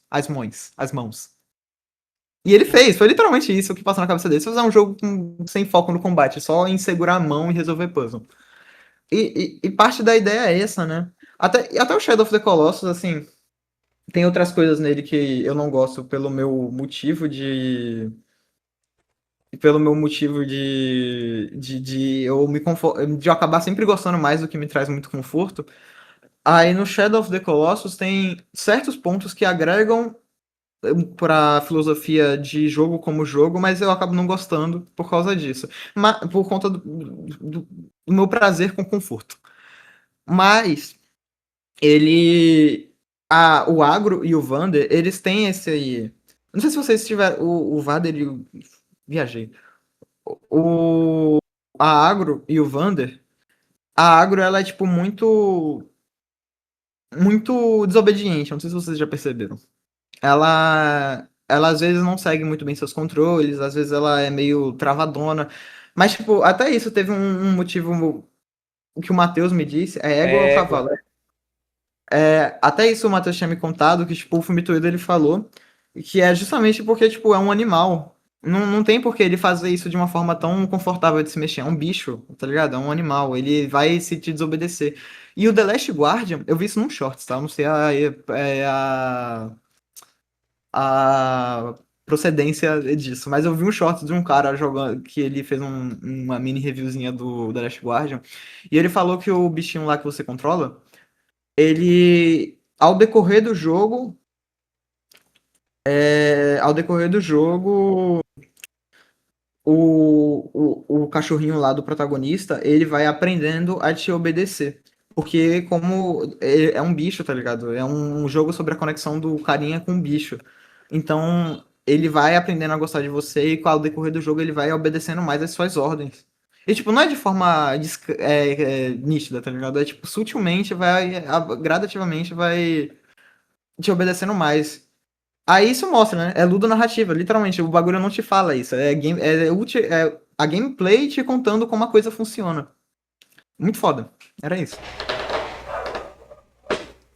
E ele fez, foi literalmente isso que passou na cabeça dele. Se eu fizer um jogo sem foco no combate, só em segurar a mão e resolver puzzle. E parte da ideia é essa, né? Até o Shadow of the Colossus, assim, tem outras coisas nele que eu não gosto pelo meu motivo de de eu acabar sempre gostando mais do que me traz muito conforto. Aí no Shadow of the Colossus tem certos pontos que agregam para filosofia de jogo como jogo, mas eu acabo não gostando por causa disso. Por conta do meu prazer com conforto. Mas ele. O Agro e o Vander, eles têm esse aí. Não sei se vocês tiveram. O Vander e o. Viajei. O, a Agro e o Vander. A Agro, ela é, tipo, muito. Muito desobediente. Não sei se vocês já perceberam. Ela às vezes não segue muito bem seus controles, às vezes ela é meio travadona. Mas, tipo, até isso teve um motivo que o Matheus me disse, é égua ou É égua. cavalo? Até isso o Matheus tinha me contado, que, tipo, o Fumitoida ele falou, que é justamente porque, tipo, é um animal. Não tem por que ele fazer isso de uma forma tão confortável de se mexer. É um bicho, tá ligado? É um animal. Ele vai se te desobedecer. E o The Last Guardian, eu vi isso num shorts, tá? Eu não sei a procedência disso. Mas eu vi um short de um cara jogando, que ele fez uma mini reviewzinha do The Last Guardian, e ele falou que o bichinho lá que você controla, ao decorrer do jogo, ao decorrer do jogo, o cachorrinho lá do protagonista, ele vai aprendendo a te obedecer. Porque como é um bicho, tá ligado? É um jogo sobre a conexão do carinha com o bicho. Então, ele vai aprendendo a gostar de você e ao decorrer do jogo ele vai obedecendo mais as suas ordens. E, tipo, não é de forma nítida, tá ligado? É, tipo, sutilmente gradativamente vai te obedecendo mais. Aí isso mostra, né? É ludonarrativa, literalmente. O bagulho não te fala isso. É a gameplay te contando como a coisa funciona. Muito foda. Era isso.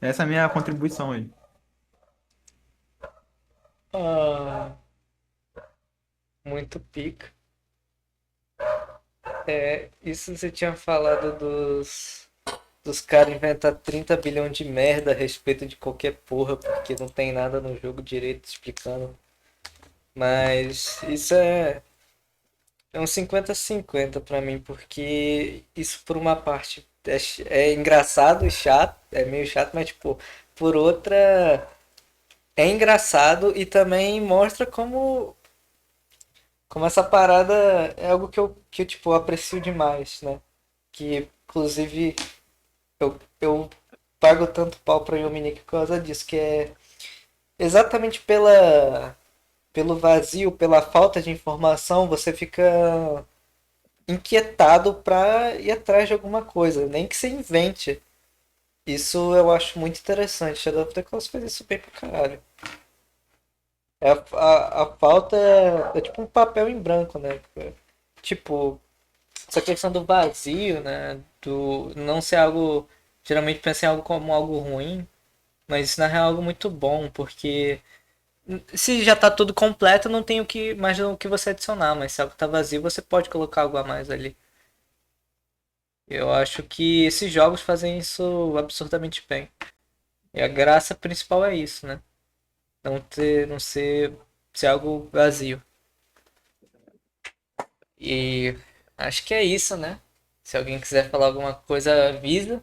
Essa é a minha contribuição aí. Ah, muito pica. Isso você tinha falado dos caras inventar 30 bilhões de merda a respeito de qualquer porra, porque não tem nada no jogo direito explicando. Mas isso é um 50-50 pra mim, porque isso por uma parte é engraçado e chato, é meio chato, mas tipo, por outra é engraçado e também mostra como essa parada é algo que eu tipo, aprecio demais, né? Que inclusive eu pago tanto pau pra Yominique por causa disso, que é exatamente pelo vazio, pela falta de informação, você fica inquietado pra ir atrás de alguma coisa, nem que você invente. Isso eu acho muito interessante. Shadow of the Colossus faz isso bem pra caralho. A falta é tipo um papel em branco, né? Tipo, essa questão do vazio, né? Do não ser algo. Geralmente pensa em algo como algo ruim, mas isso na real é algo muito bom, porque se já tá tudo completo, não tem mais o que você adicionar, mas se algo tá vazio, você pode colocar algo a mais ali. Eu acho que esses jogos fazem isso absurdamente bem. E a graça principal é isso, né? Não ser algo vazio. E acho que é isso, né? Se alguém quiser falar alguma coisa, avisa.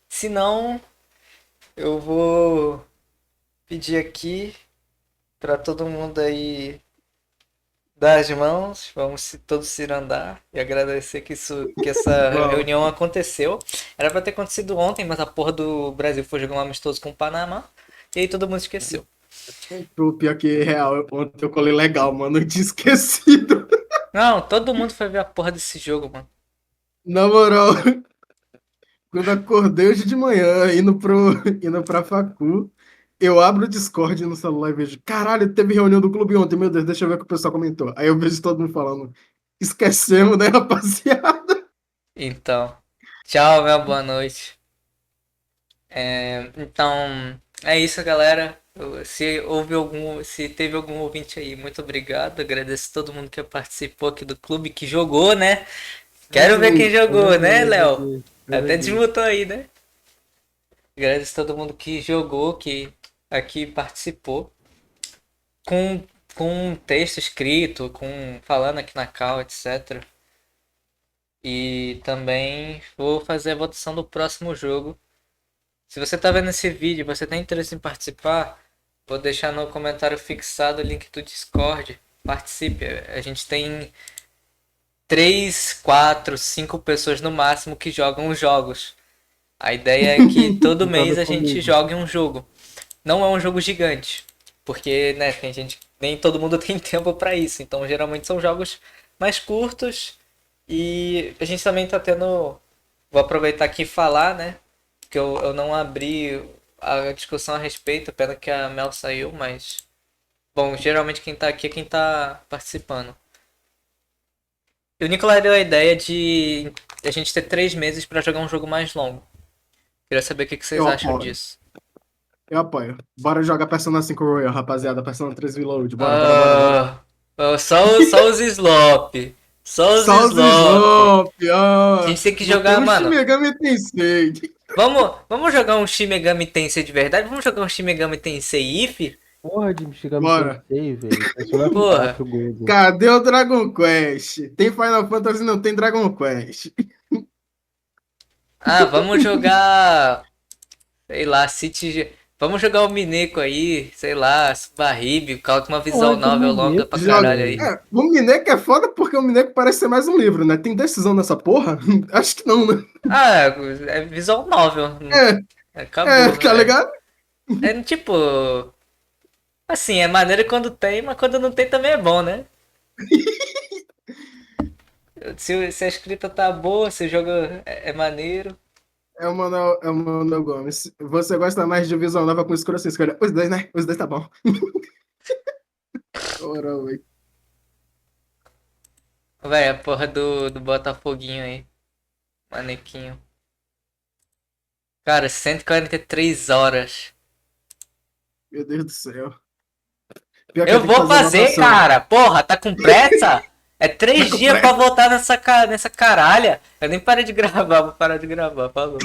Se não, eu vou pedir aqui para todo mundo aí dar as mãos, vamos todos se andar e agradecer que essa Vamos. reunião aconteceu. Era para ter acontecido ontem, mas a porra do Brasil foi jogar um amistoso com o Panamá e aí todo mundo esqueceu. O pior que real, ontem eu colei legal, mano. Eu tinha esquecido. Não, todo mundo foi ver a porra desse jogo, mano. Na moral, quando acordei hoje de manhã, indo pra facu, eu abro o Discord no celular e vejo, caralho, teve reunião do clube ontem, meu Deus, deixa eu ver o que o pessoal comentou. Aí eu vejo todo mundo falando, esquecemos, né, rapaziada? Então, tchau, meu boa noite. Então, é isso, galera. Se teve algum ouvinte aí, muito obrigado. Agradeço todo mundo que participou aqui do clube, que jogou, né? Quero ver quem jogou, né, Léo? Até desmutou aí, né? Agradeço todo mundo que jogou, que aqui participou. Com, com um texto escrito, falando aqui na call, etc. E também vou fazer a votação do próximo jogo. Se você tá vendo esse vídeo e você tem interesse em participar, vou deixar no comentário fixado o link do Discord. Participe. A gente tem 3, 4, 5 pessoas no máximo que jogam os jogos. A ideia é que todo mês a gente jogue um jogo. Não é um jogo gigante, porque né, tem gente, nem todo mundo tem tempo para isso. Então geralmente são jogos mais curtos e a gente também tá tendo. Vou aproveitar aqui e falar, né? Que eu não abri a discussão a respeito, pena que a Mel saiu, mas. Bom, geralmente quem tá aqui é quem tá participando. E o Nicolas deu a ideia de a gente ter 3 meses para jogar um jogo mais longo. Queria saber o que vocês Eu acham apoio, disso. eu apoio. Bora jogar Persona 5 Royal, rapaziada, Persona 3 Reload, bora. Só os slop. Só os Só os slop. Slop, A gente tem que não tem jogar, um Shin mano. Megami Tensei. Vamos jogar um Shin Megami Tensei de verdade? Vamos jogar um Shin Megami Tensei If? Porra de Shigami Bora. Tensei, velho. Persona Porra. 4 Golden. Cadê o Dragon Quest? Tem Final Fantasy, não tem Dragon Quest. Ah, vamos jogar. Sei lá, City. Vamos jogar o Mineco aí, sei lá, Barrib, coloca uma visual Porra de novel longa Mineco, pra Joga. caralho aí. O Mineco é foda porque o Mineco parece ser mais um livro, né? Tem decisão nessa porra? Acho que não, né? Ah, é visual novel. É, Acabou. tá ligado? É tipo. Assim, é maneiro quando tem, mas quando não tem também é bom, né? Se a escrita tá boa, se o jogo é maneiro. É o Manuel Gomes. Você gosta mais de Visão Nova com escuro assim, escolha. Os dois, né? Os dois tá bom. Ora, velho. Véi, a porra do Botafoguinho aí. Manequinho. Cara, 143 horas. Meu Deus do céu. Pior que Eu tenho que vou fazer, anotação. cara. Porra, tá com pressa? É 3 Tá com dias pra pressa? voltar nessa caralha. Eu nem parei de gravar, vou parar de gravar, falou.